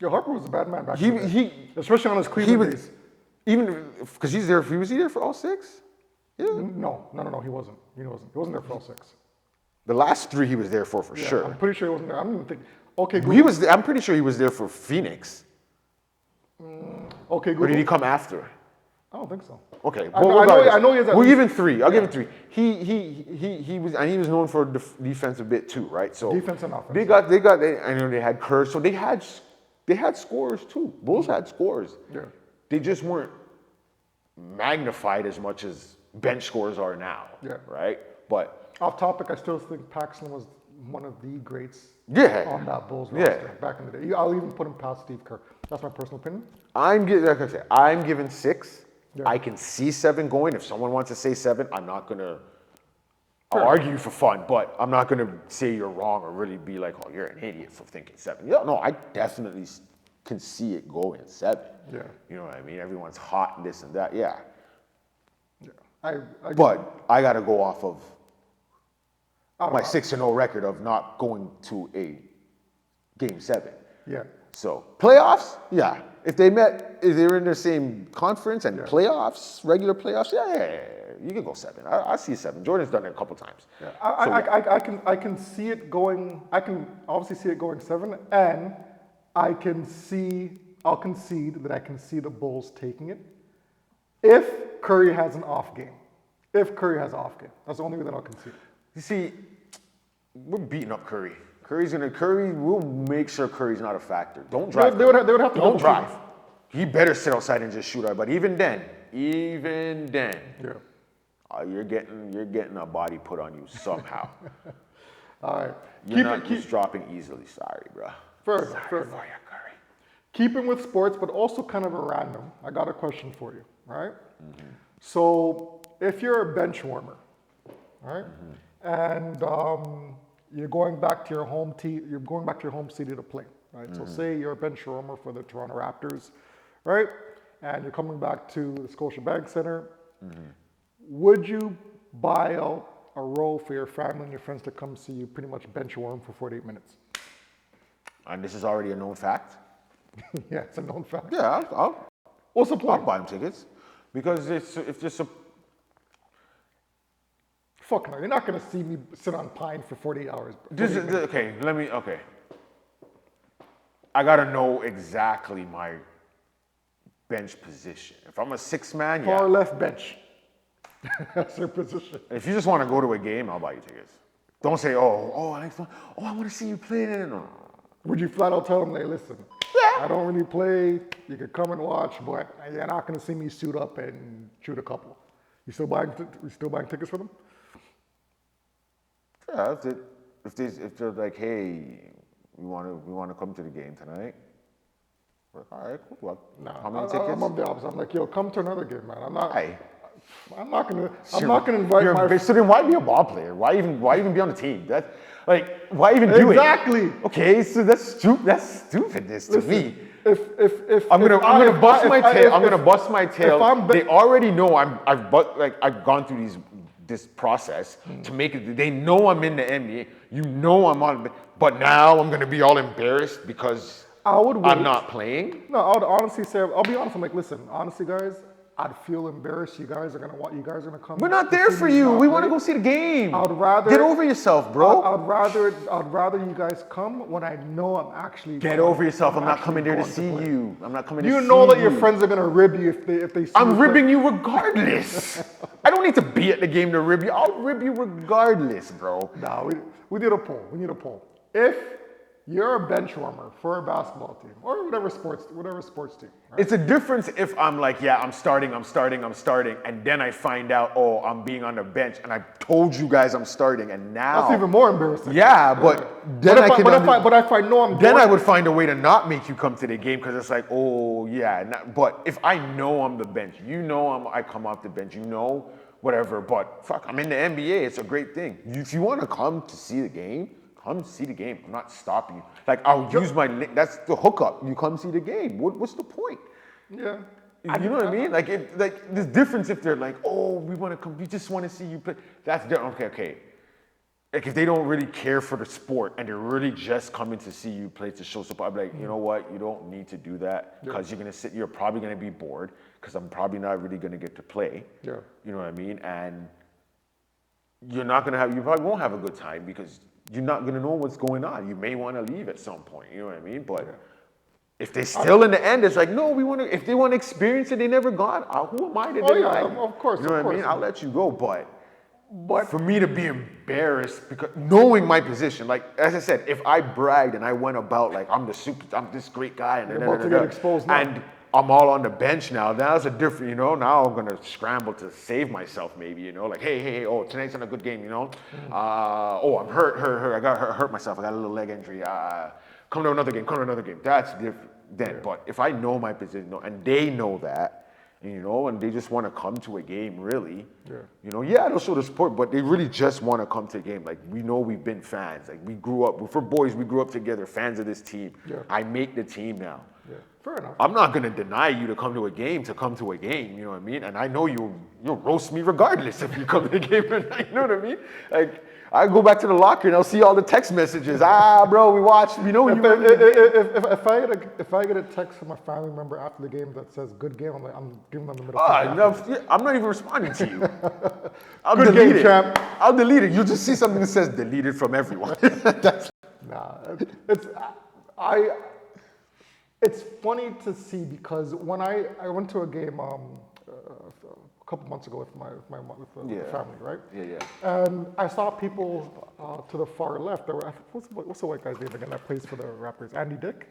was a bad man back then. Especially on his Cleveland days. Even because he was there for all 6? Yeah. No, he wasn't. He wasn't there for all 6. The last 3 he was there for sure. I'm pretty sure he wasn't there. I don't even think. Okay, I'm pretty sure he was there for Phoenix. Okay, Or did he come after? I don't think so. Okay, I know he has at we'll least- give him 3. I'll give him 3. He was known for the defensive bit too, right? So Defense and offense. I know they had Kerr, so they had scores too. Bulls had scores. Yeah. They just weren't magnified as much as bench scores are now. Yeah. Right? But Off topic, I still think Paxson was one of the greats yeah. on that Bulls Yeah. roster back in the day. I'll even put him past Steve Kerr. That's my personal opinion. Like I said, I'm giving 6. Yeah. I can see 7 going. If someone wants to say 7, I'm not gonna. I'll argue for fun, but I'm not gonna say you're wrong or really be like, "Oh, you're an idiot for thinking 7." Yeah, no, I definitely can see it going 7. Yeah. You know what I mean? Everyone's hot and this and that. Yeah. Yeah. But I gotta go off of I don't my know. 6-0 record of not going to a game 7. Yeah. So playoffs, yeah. If they were in the same conference and playoffs, regular playoffs, yeah, you can go 7. I see 7. Jordan's done it a couple times. Yeah. I can see it going. I can obviously see it going 7, and I'll concede that I can see the Bulls taking it if Curry has an off game. That's the only way that I'll concede. You see, we're beating up Curry. Curry will make sure Curry's not a factor. Don't drive. They would have to Don't double drive. team. He better sit outside and just shoot out. But even then, Yeah. you're getting a body put on you somehow. All right. You're not just dropping easily. Sorry, bro. Fair Sorry enough. for you, Curry. Keeping with sports, but also kind of a random. I got a question for you. All right. So if you're a bench warmer, all right, and you're going back to your home city to play, right? So say you're a bench warmer for the Toronto Raptors, right? And you're coming back to the Scotiabank Center. Would you buy out a row for your family and your friends to come see you pretty much bench warm for 48 minutes? And this is already a known fact. Yeah, it's a known fact. Yeah, What's the I'll point? buy them tickets because it's just a. Fuck no, you're not gonna see me sit on Pine for 48 hours. This is okay. Okay. I gotta know exactly my bench position. If I'm a six man, Far yeah. left bench. That's their position. If you just want to go to a game, I'll buy you tickets. Don't say, I want to see you play. No. Would you flat out tell them, like, listen, I don't really play. You could come and watch, but you're not gonna see me suit up and shoot a couple. You still buying tickets for them? Yeah, if they're like, hey, we want to come to the game tonight. We're like, all right, cool. Well, how many tickets? I'm on the opposite. I'm like, yo, come to another game, man. I'm not gonna You're invite so then why be a ball player? Why even be on the team? That like why even do it? Exactly. Okay, so that's stupidness to me. If I'm gonna bust my tail. I'm if- gonna bust my tail. if I'm They already know I've gone through this process to make it. They know I'm in the NBA. You know I'm on, but now I'm gonna be all embarrassed because I'm not playing. No, I would honestly say, I'll be honest. I'm like, listen, honestly, guys, I'd feel embarrassed. You guys are gonna come. We're not to there see for me you. not We want to play. go see the game. I'd rather Get over yourself, bro. I'd rather you guys come when I know I'm actually. Get over yourself. I'm not actually coming there to going see play. you. I'm not coming to see You you. know that your friends are gonna rib you if they see I'm you play. ribbing you regardless. I don't need to be at the game to rib you. I'll rib you regardless, bro. No, we need a poll. We need a poll. If you're a bench warmer for a basketball team or whatever sports team, right? It's a difference if I'm like, yeah, I'm starting, and then I find out, oh, I'm being on the bench, and I told you guys I'm starting, and now That's even more embarrassing. Yeah, but then But if I know I'm then doing, I would find a way to not make you come to the game because it's like, oh yeah. But if I know I'm the bench, I come off the bench, whatever. But fuck, I'm in the NBA. It's a great thing. If you want to come to see the game, come see the game. I'm not stopping you. Like I'll use my link. That's the hookup. You come see the game. What's the point? yeah. You know what I mean? Like there's difference if they're like, oh, we want to come. We just want to see you play. That's different. Okay. Like if they don't really care for the sport and they're really just coming to see you play to show support, I'm like, you know what? You don't need to do that because you're probably gonna be bored because I'm probably not really gonna get to play. Yeah. You know what I mean? And you probably won't have a good time because you're not gonna know what's going on. You may want to leave at some point. You know what I mean? But if they still in the end, it's like, no, if they want to experience it, they never gone. Who am I to deny? Of course. You know what I mean? I'll let you go, but for me to be embarrassed because knowing my position, like as I said, if I bragged and I went about like I'm this great guy and You're about to get exposed now. and I'm all on the bench now. That's a different, now I'm gonna scramble to save myself maybe, like hey, oh tonight's not a good game, oh I'm hurt, I got hurt myself, I got a little leg injury. Come to another game. That's different then. But if I know my position and they know that, and they just want to come to a game, really. They'll show the support, but they really just want to come to a game. Like, we know we've been fans. Like, we grew up together, fans of this team. Yeah. I make the team now. Yeah. Fair enough. I'm not going to deny you to come to a game, you know what I mean? And I know you'll roast me regardless if you come to the game or not, you know what I mean? Like, I go back to the locker and I'll see all the text messages. Bro, we watched. We know you. If I get a text from a family member after the game that says "good game," I'm giving them the middle finger. No, I'm not even responding to you. I'll Good delete game, it. champ. I'll delete it. You'll just see something that says "deleted from everyone." Nah, it's funny to see because when I went to a game a couple months ago with the family, right? Yeah. And I saw people to the far left. What's the white guy's name again that plays for the Raptors? Randy Dick?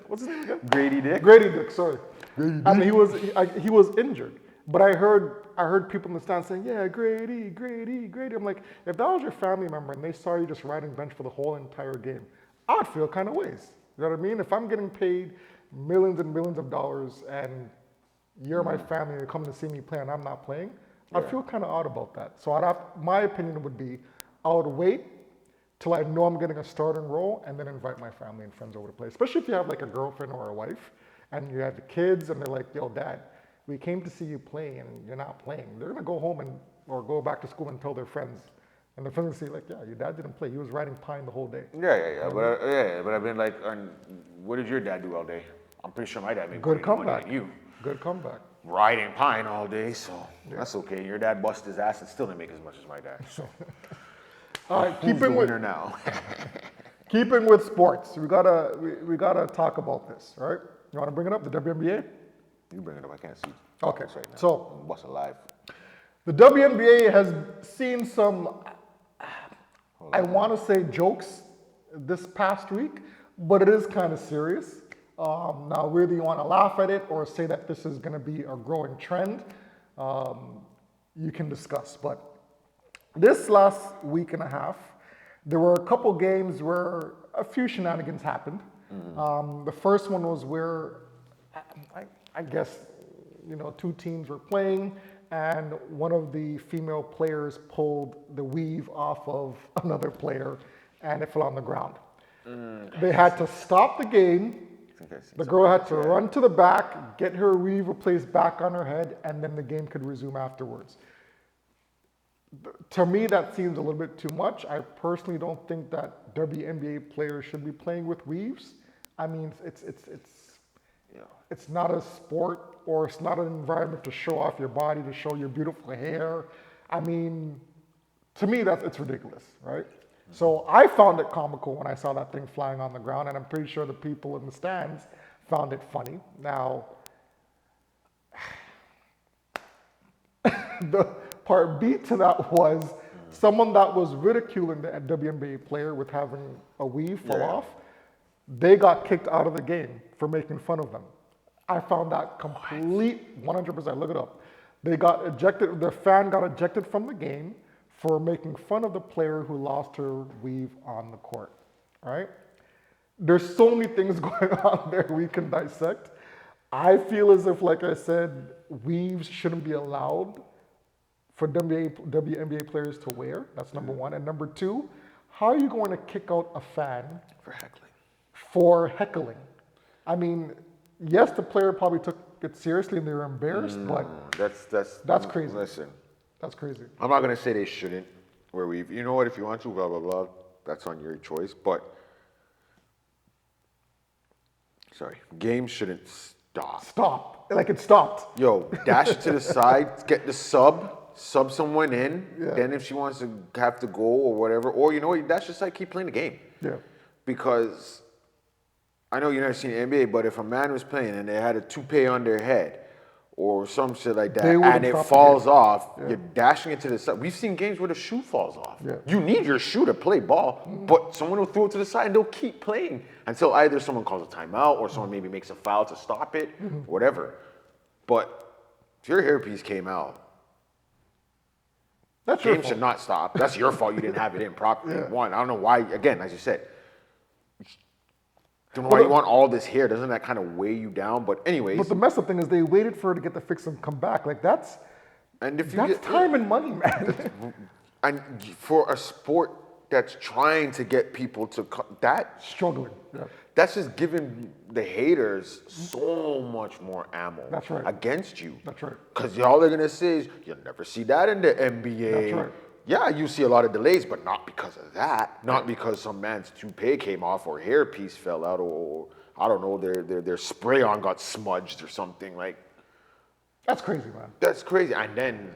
What's his name again? Grady Dick. Grady Dick, sorry. And he was injured. But I heard people in the stands saying, yeah, Grady. I'm like, if that was your family member and they saw you just riding bench for the whole entire game, I'd feel kind of ways. You know what I mean? If I'm getting paid millions and millions of dollars and you're my family and you're coming to see me play and I'm not playing, I'd feel kind of odd about that. So my opinion would be, I would wait till I know I'm getting a starting role and then invite my family and friends over to play. Especially if you have like a girlfriend or a wife and you have the kids and they're like, yo, dad, we came to see you play and you're not playing. They're gonna go home or go back to school and tell their friends, And the fans say like, yeah, your dad didn't play. He was riding pine the whole day. Yeah. But I've been like, what did your dad do all day? I'm pretty sure my dad made Good more money comeback. than you. Good comeback. Riding pine all day, so that's okay. Your dad busted his ass and still didn't make as much as my dad. So All right, who's the winner now? keeping with sports, we gotta talk about this. All right, you want to bring it up? The WNBA. You bring it up. I can't see. Okay, Right now. so I'm busting live. the WNBA has seen some, I want to say jokes this past week, but it is kind of serious. Now, whether you want to laugh at it or say that this is going to be a growing trend, you can discuss. But this last week and a half, there were a couple games where a few shenanigans happened. The first one was where, I guess, two teams were playing, and one of the female players pulled the weave off of another player, and it fell on the ground. They had to stop the game. The girl had to run to the back, get her weave replaced back on her head, and then the game could resume afterwards. To me, that seems a little bit too much. I personally don't think that WNBA players should be playing with weaves. I mean, it's not a sport, or it's not an environment to show off your body, to show your beautiful hair. I mean, to me, it's ridiculous, right? So I found it comical when I saw that thing flying on the ground, and I'm pretty sure the people in the stands found it funny. Now, the part B to that was someone that was ridiculing the WNBA player with having a weave fall off, they got kicked out of the game for making fun of them. I found that complete 100%. Look it up. They got ejected, their fan got ejected from the game for making fun of the player who lost her weave on the court, right? There's so many things going on there we can dissect. I feel as if, like I said, weaves shouldn't be allowed for WNBA players to wear. That's number one. And number two, how are you going to kick out a fan for heckling? I mean, yes, the player probably took it seriously and they were embarrassed, but that's crazy. Listen, that's crazy. I'm not gonna say they shouldn't wear weave. You know what? If you want to, blah blah blah, that's on your choice. But games shouldn't stop. Stop. Like it stopped. Yo, dash it to the side, get the sub someone in. Yeah. Then if she wants to have to go or whatever, or you know what, dash aside, keep playing the game. Yeah. Because I know you've never seen the NBA, but if a man was playing and they had a toupee on their head or some shit like that, and it falls off, you're dashing it to the side. We've seen games where the shoe falls off. Yeah. You need your shoe to play ball, but someone will throw it to the side and they'll keep playing until either someone calls a timeout or someone maybe makes a foul to stop it, whatever. But if your hairpiece came out, That's your game fault. should not stop. That's your fault you didn't have it in properly. One, I don't know why, again, as you said, don't know why you want all this hair. Doesn't that kind of weigh you down? But anyways. But the mess up thing is they waited for her to get the fix and come back. Like that's time and money, man. And for a sport that's trying to get people to Struggling. Yeah. that's just giving the haters so much more ammo That's right. against you. That's right. Because all they're gonna say is you'll never see that in the NBA. That's right. Yeah, you see a lot of delays, but not because of that. Not because some man's toupee came off or hairpiece fell out or I don't know, their spray on got smudged or something. Like That's crazy, man. that's crazy. And then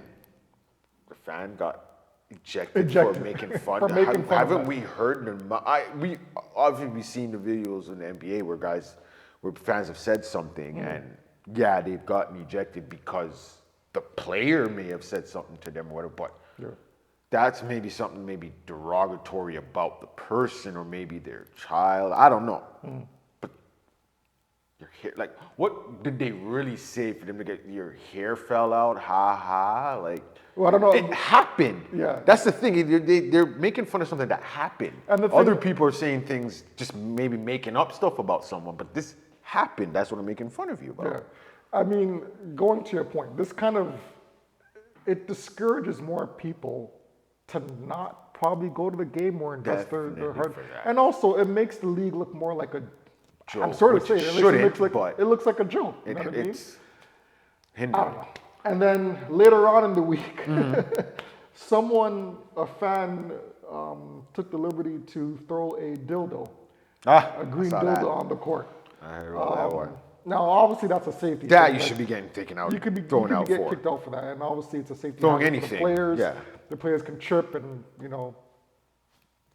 the fan got ejected. For making fun. For making fun Haven't of we heard them? We obviously seen the videos in the NBA where fans have said something and yeah, they've gotten ejected because the player may have said something to them or whatever, but that's maybe something maybe derogatory about the person or maybe their child. I don't know. But your hair, like, what did they really say for them to get your hair fell out? Ha ha. Like, well, I don't know. It happened. Yeah. That's the thing. They're making fun of something that happened. And the Other thing- people are saying things, just maybe making up stuff about someone, but this happened. That's what I'm making fun of you about. Yeah. I mean, going to your point, this kind of, it discourages more people to not probably go to the game more and invest their heart. for that. And also, it makes the league look more like a Joke, I'm sorry to which say it it. shouldn't, but it looks like a joke. You know what I mean? It's I hindering. don't know. And then later on in the week, a fan, took the liberty to throw a dildo, a I green saw dildo that. on the court. I heard about that one. Now, obviously, that's a safety. That thing. you Like, should be getting taken out, you could thrown out get for. kicked out for that, and obviously, it's a safety Throwing hazard for the anything, players. yeah. The players can trip and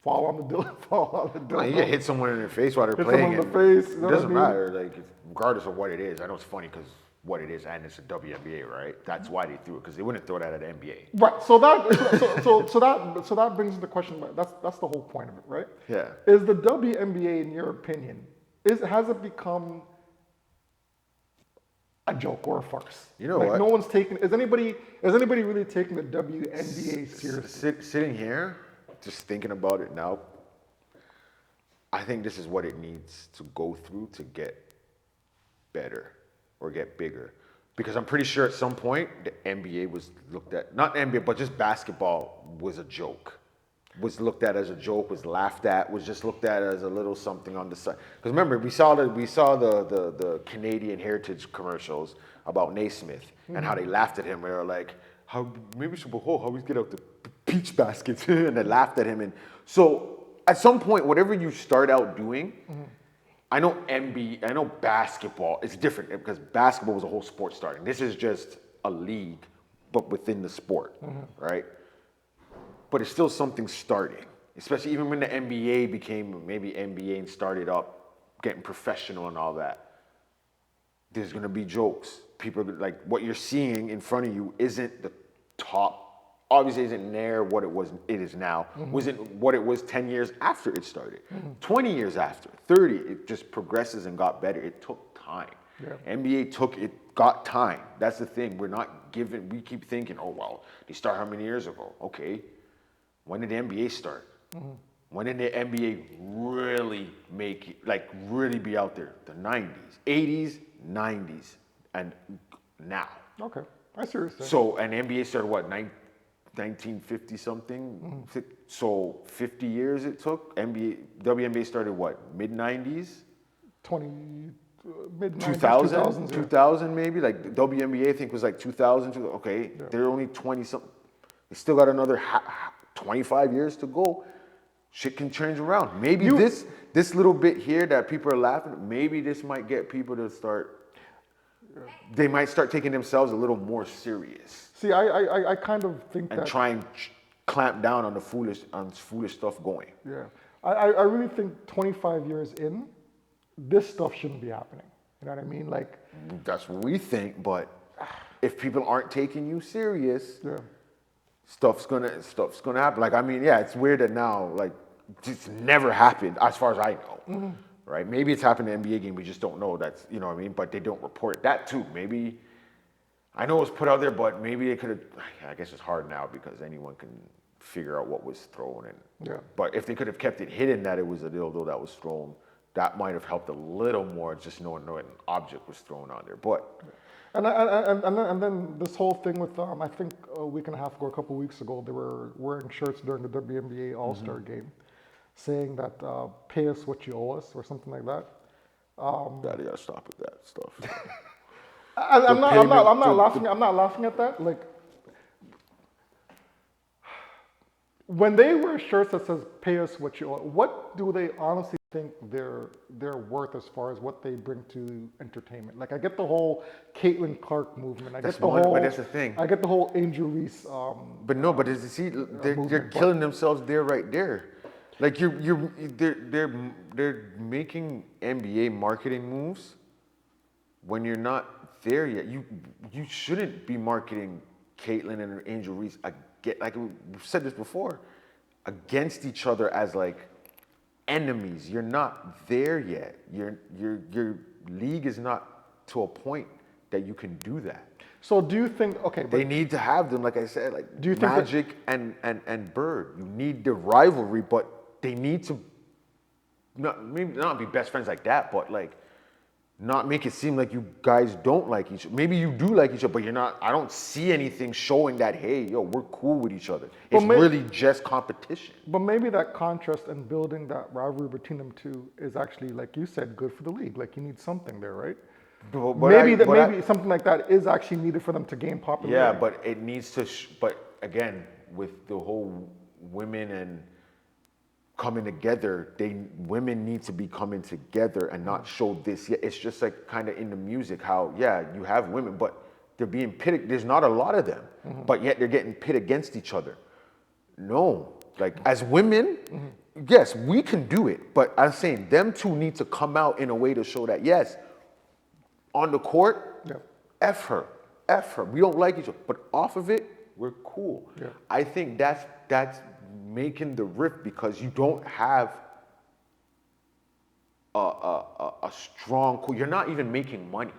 fall on the dildo. Fall on the dildo. No, you get hit someone in the face while they're Hit playing. someone in the and face, you know It what I doesn't mean? matter, like regardless of what it is. I know it's funny because what it is, and it's a WNBA, right? That's why they threw it because they wouldn't throw that at the NBA. Right. So that brings the question. That's the whole point of it, right? Yeah. Is the WNBA, in your opinion, has it become a joke or a farce? You know like, what? No one's taking. Is anybody really taking the WNBA seriously? Sitting here, just thinking about it now, I think this is what it needs to go through to get better or get bigger. Because I'm pretty sure at some point the NBA was looked at, not NBA, but just basketball was a joke. Was looked at as a joke, was laughed at, was just looked at as a little something on the side. Because remember, we saw the Canadian Heritage commercials about Naismith and how they laughed at him. They were like, how maybe we should always get out the peach baskets, and they laughed at him. And so at some point, whatever you start out doing, I know I know basketball, it's different because basketball was a whole sport starting. This is just a league, but within the sport, right? But it's still something starting, especially even when the NBA became maybe NBA and started up getting professional and all that. There's gonna be jokes. People like what you're seeing in front of you isn't the top. Obviously, isn't near what it is now. Wasn't what it was 10 years after it started. 20 years after, 30, it just progresses and got better. It took time. Yeah. NBA got time. That's the thing. We keep thinking, oh, well, they started how many years ago? Okay. When did the NBA start? When did the NBA really really be out there? The 90s, 80s, 90s, and now. Okay, I see what you're saying. So, and NBA started what, 1950 something? So 50 years it took. WNBA started what, mid 90s? Mid 2000? 2000s, 2000 maybe? Like the WNBA I think was like 2000. Okay, they're only 20 something. They still got another 25 years to go. Shit can change around. Maybe this little bit here that people are laughing, maybe this might get people to start, they might start taking themselves a little more serious. See, I kind of think and that. try and clamp down on the foolish stuff going. Yeah, I really think 25 years in, this stuff shouldn't be happening. You know what I mean? Like, that's what we think, but if people aren't taking you serious, yeah. stuff's gonna happen. Like, I mean, yeah, it's weird that now, like, it's never happened as far as I know, right? Maybe it's happened in the NBA game, we just don't know. That's, you know what I mean? But they don't report that too. Maybe, I know it was put out there, but maybe they could have, I guess it's hard now because anyone can figure out what was thrown. But if they could have kept it hidden that it was a dildo that was thrown, that might have helped a little more, just knowing an object was thrown on there. But and then this whole thing with I think a week and a half ago, a couple of weeks ago, they were wearing shirts during the WNBA All-Star game, saying that pay us what you owe us or something like that. Daddy, gotta stop with that stuff. I'm not laughing at that. Like, when they wear shirts that says "pay us what you owe," what do they honestly think they're worth as far as what they bring to entertainment? Like, I get the whole Caitlin Clark movement. But that's the thing. I get the whole Angel Reese. But no, but they're killing themselves there, right there. Like they're making NBA marketing moves when you're not there yet. You shouldn't be marketing Caitlin and Angel Reese like we've said this before, against each other as like enemies. You're not there yet. Your league is not to a point that you can do that. So do you think, they need to have them, like I said, like do you think Magic and Bird. You need the rivalry, but they need to maybe not be best friends like that, but like not make it seem like you guys don't like each other. Maybe you do like each other, but you're not. I don't see anything showing that, hey, yo, we're cool with each other. It's really just competition. But maybe that contrast and building that rivalry between them two is actually, like you said, good for the league. Like, you need something there, right? Maybe something like that is actually needed for them to gain popularity. Yeah, but it needs to. But again, with the whole women and coming together, women need to be coming together and not show this. Yeah, it's just like kind of in the music how, yeah, you have women, but they're being pitted. There's not a lot of them, but yet they're getting pit against each other. No, like as women, yes, we can do it, but I'm saying them two need to come out in a way to show that, yes, on the court, Yeah. F her, F her. We don't like each other, but off of it, we're cool. Yeah. I think that's making the rift because you don't have a strong, you're not even making money.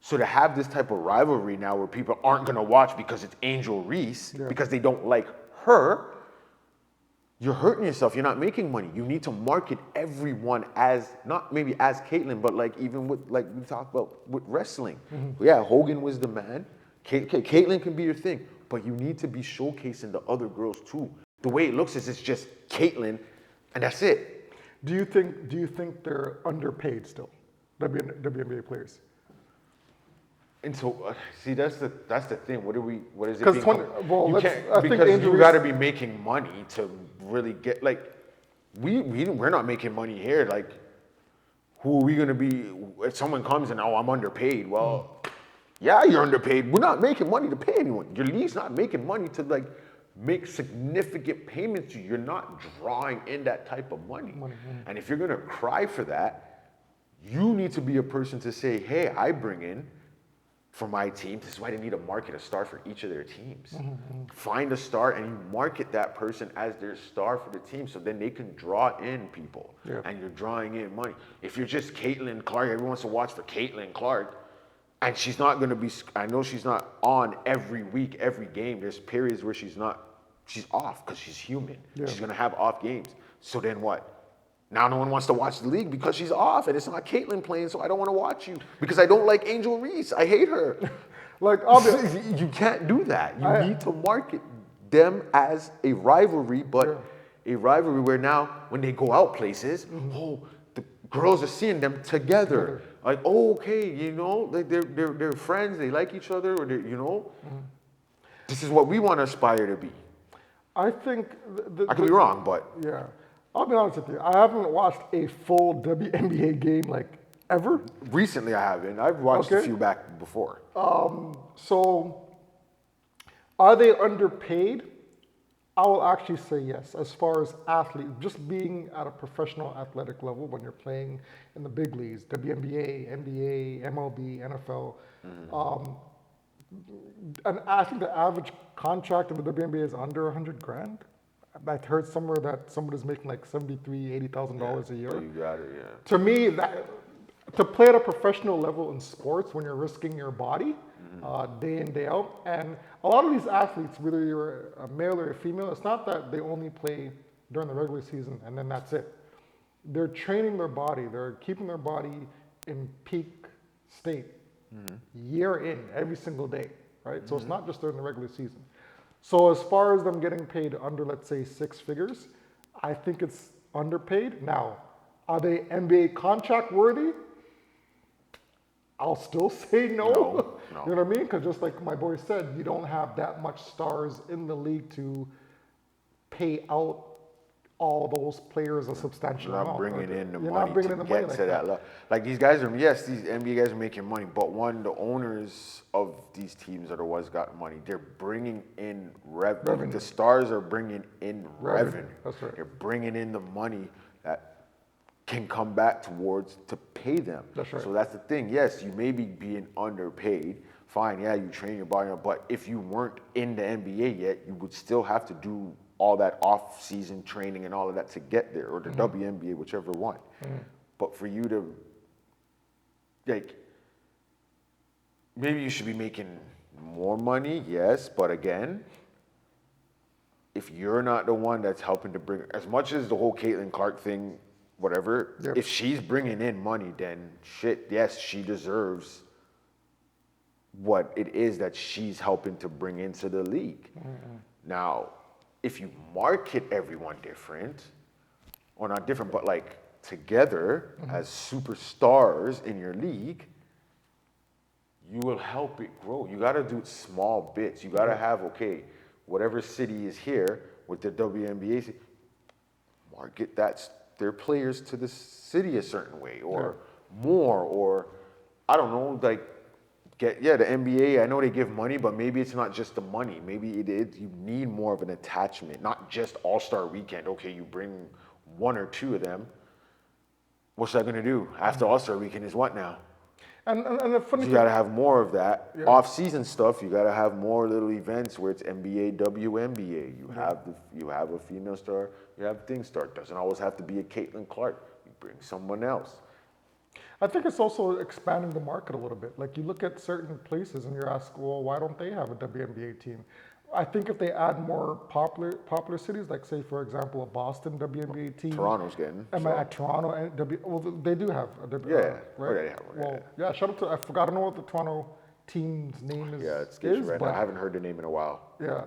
So to have this type of rivalry now where people aren't gonna watch because it's Angel Reese, because they don't like her, you're hurting yourself. You're not making money. You need to market everyone as, not maybe as Caitlyn, but like even with, like we talked about with wrestling. Yeah, Hogan was the man. Caitlyn can be your thing, but you need to be showcasing the other girls too. The way it looks is it's just Caitlyn, and that's it. Do you think they're underpaid still, WNBA players? And so, see, that's the thing. What is it? Because because you got to be making money to really get, like, we're not making money here. Like, who are we gonna be if someone comes and I'm underpaid? Well, yeah, you're underpaid. We're not making money to pay anyone. Your league's not making money to like make significant payments to you. You're not drawing in that type of money. And if you're gonna cry for that, you need to be a person to say, hey, I bring in for my team. This is why they need to market a star for each of their teams. Find a star and you market that person as their star for the team so then they can draw in people and you're drawing in money. If you're just Caitlyn Clark, everyone wants to watch for Caitlyn Clark, and she's not going to be, I know she's not on every week, every game. There's periods where she's off because she's human. She's going to have off games. So then what? Now no one wants to watch the league because she's off and it's not Caitlyn playing, so I don't want to watch you because I don't like Angel Reese. I hate her. Like, you can't do that. You need to market them as a rivalry, but a rivalry where now when they go out places, oh, the girls are seeing them together. Like, oh, okay, you know, like they're friends, they like each other, or you know, this is what we want to aspire to be. I think I could be wrong, but yeah. I'll be honest with you. I haven't watched a full WNBA game like ever. Recently, I haven't. I've watched a few back before. So, are they underpaid? I will actually say yes. As far as athletes, just being at a professional athletic level when you're playing in the big leagues, WNBA, NBA, MLB, NFL. And I think the average contract in the WNBA is under 100 grand. I heard somewhere that somebody's making like $73,000, $80,000 a year. You got it, yeah. To me, to play at a professional level in sports when you're risking your body day in, day out, and a lot of these athletes, whether you're a male or a female, it's not that they only play during the regular season and then that's it. They're training their body. They're keeping their body in peak state year in, every single day, right? So it's not just during the regular season. So as far as them getting paid under, let's say, 6 figures, I think it's underpaid. Now, are they NBA contract worthy? I'll still say no. No. You know what I mean? Because just like my boy said, you don't have that much stars in the league to pay out all those players a substantial amount. You're not bringing in the You're money not bringing to in the money get like to that that. level. Like these guys are, yes, these NBA guys are making money, but the owners of these teams are the ones got money. They're bringing in revenue. The stars are bringing in revenue. That's right. They're bringing in the money that can come back towards to pay them. That's right. So that's the thing. Yes, you may be being underpaid. Fine, yeah, you train your body, but if you weren't in the NBA yet, you would still have to do all that off-season training and all of that to get there, or the WNBA, whichever one. But for you to, like, maybe you should be making more money, yes, but again, if you're not the one that's helping to bring, as much as the whole Caitlyn Clark thing, whatever, if she's bringing in money, then shit, yes, she deserves what it is that she's helping to bring into the league. Now, if you market everyone different, or not different, but like together as superstars in your league, you will help it grow. You got to do small bits. You got to have, okay, whatever city is here with the WNBA, market their players to the city a certain way or more, or I don't know, like the NBA. I know they give money, but maybe it's not just the money. Maybe you need more of an attachment, not just All-Star Weekend. Okay, you bring one or two of them. What's that gonna do after All-Star Weekend? Is what now? And the funny You thing, gotta have more of that off-season stuff. You gotta have more little events where it's NBA, WNBA. You have a female star. You have a thing star. It doesn't always have to be a Caitlin Clark. You bring someone else. I think it's also expanding the market a little bit. Like you look at certain places and you're asked, well, why don't they have a WNBA team? I think if they add more popular cities, like say for example a Boston WNBA team. Toronto's getting. At Toronto and well they do have a WNBA, Yeah, right? they have one, Well, yeah. Shout out to I forgot to know what the Toronto team's name is. Yeah, it's good right now. but I haven't heard the name in a while. yeah,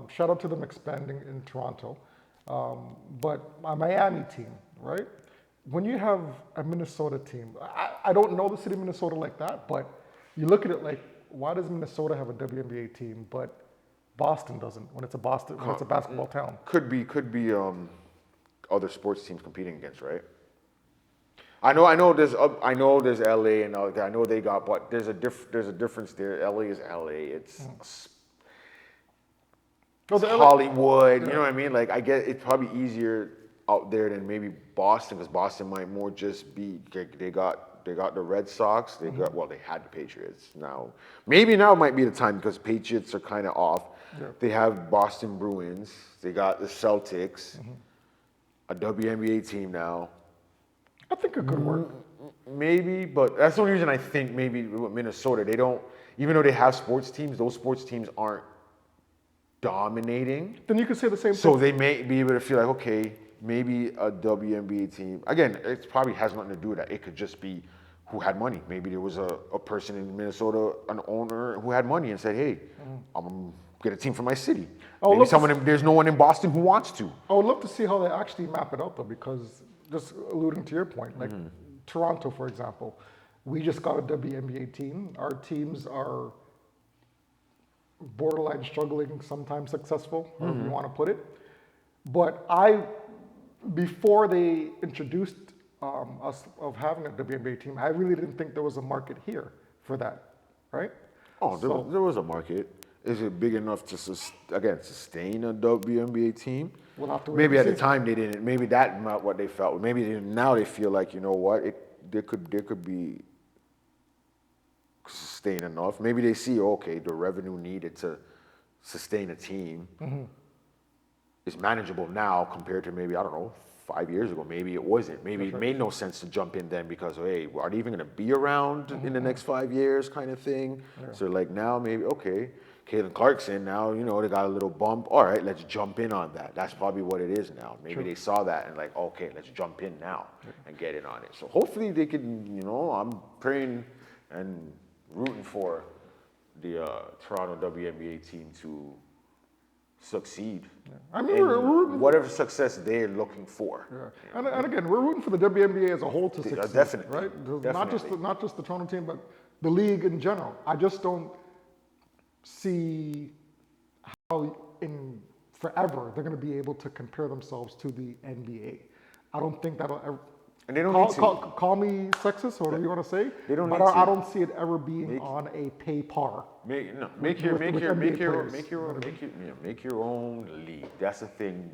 shout out to them expanding in Toronto. But my Miami team, right? When you have a Minnesota team, I don't know the city of Minnesota like that, but you look at it like, why does Minnesota have a WNBA team, but Boston doesn't? When it's a basketball town. Could be other sports teams competing against, right? I know there's LA and all that. I know they got, but there's a difference there. LA is LA. It's Hollywood. You know what I mean? Like I get it's probably easier out there than maybe Boston, because Boston might more just be they got the Red Sox. They had the Patriots. Maybe now might be the time because Patriots are kind of off. Yeah. They have Boston Bruins. They got the Celtics. A WNBA team now. I think it could work. Maybe, but that's the only reason I think maybe with Minnesota, they don't, even though they have sports teams, those sports teams aren't dominating. Then you could say the same thing. So they may be able to feel like, okay, maybe a WNBA team. Again, it probably has nothing to do with that. It could just be who had money. Maybe there was a person in Minnesota, an owner who had money and said, hey, I'm going to get a team for my city. There's no one in Boston who wants to. I would love to see how they actually map it out though, because just alluding to your point, like Toronto, for example, we just got a WNBA team. Our teams are borderline struggling, sometimes successful, however you want to put it. But before they introduced us of having a WNBA team, I really didn't think there was a market here for that, right? Oh, there was a market. Is it big enough to sustain a WNBA team? We'll have to wait Maybe and at the see. time they didn't. Maybe that's not what they felt. Maybe now they feel like, you know what, there could be sustain enough. Maybe they see, okay, the revenue needed to sustain a team is manageable now compared to maybe, I don't know, 5 years ago. Maybe it wasn't. Maybe it made no sense to jump in then because, hey, are they even going to be around in the next 5 years kind of thing? Yeah. So like now maybe, okay, Caitlin Clarkson now, they got a little bump. All right, let's jump in on that. That's probably what it is now. Maybe they saw that and like, okay, let's jump in now and get in on it. So hopefully they can, I'm praying and rooting for the Toronto WNBA team to succeed. Yeah. I mean, we're rooting whatever success they're looking for. Yeah. And again, we're rooting for the WNBA as a whole to succeed. Definitely. Right? Definitely. Not just the Toronto team, but the league in general. I just don't see how in forever they're going to be able to compare themselves to the NBA. I don't think that'll ever. And they don't need to. Call me sexist or whatever you want to say. They don't but need to. I don't see it ever being on a pay par. Make your own league. That's the thing.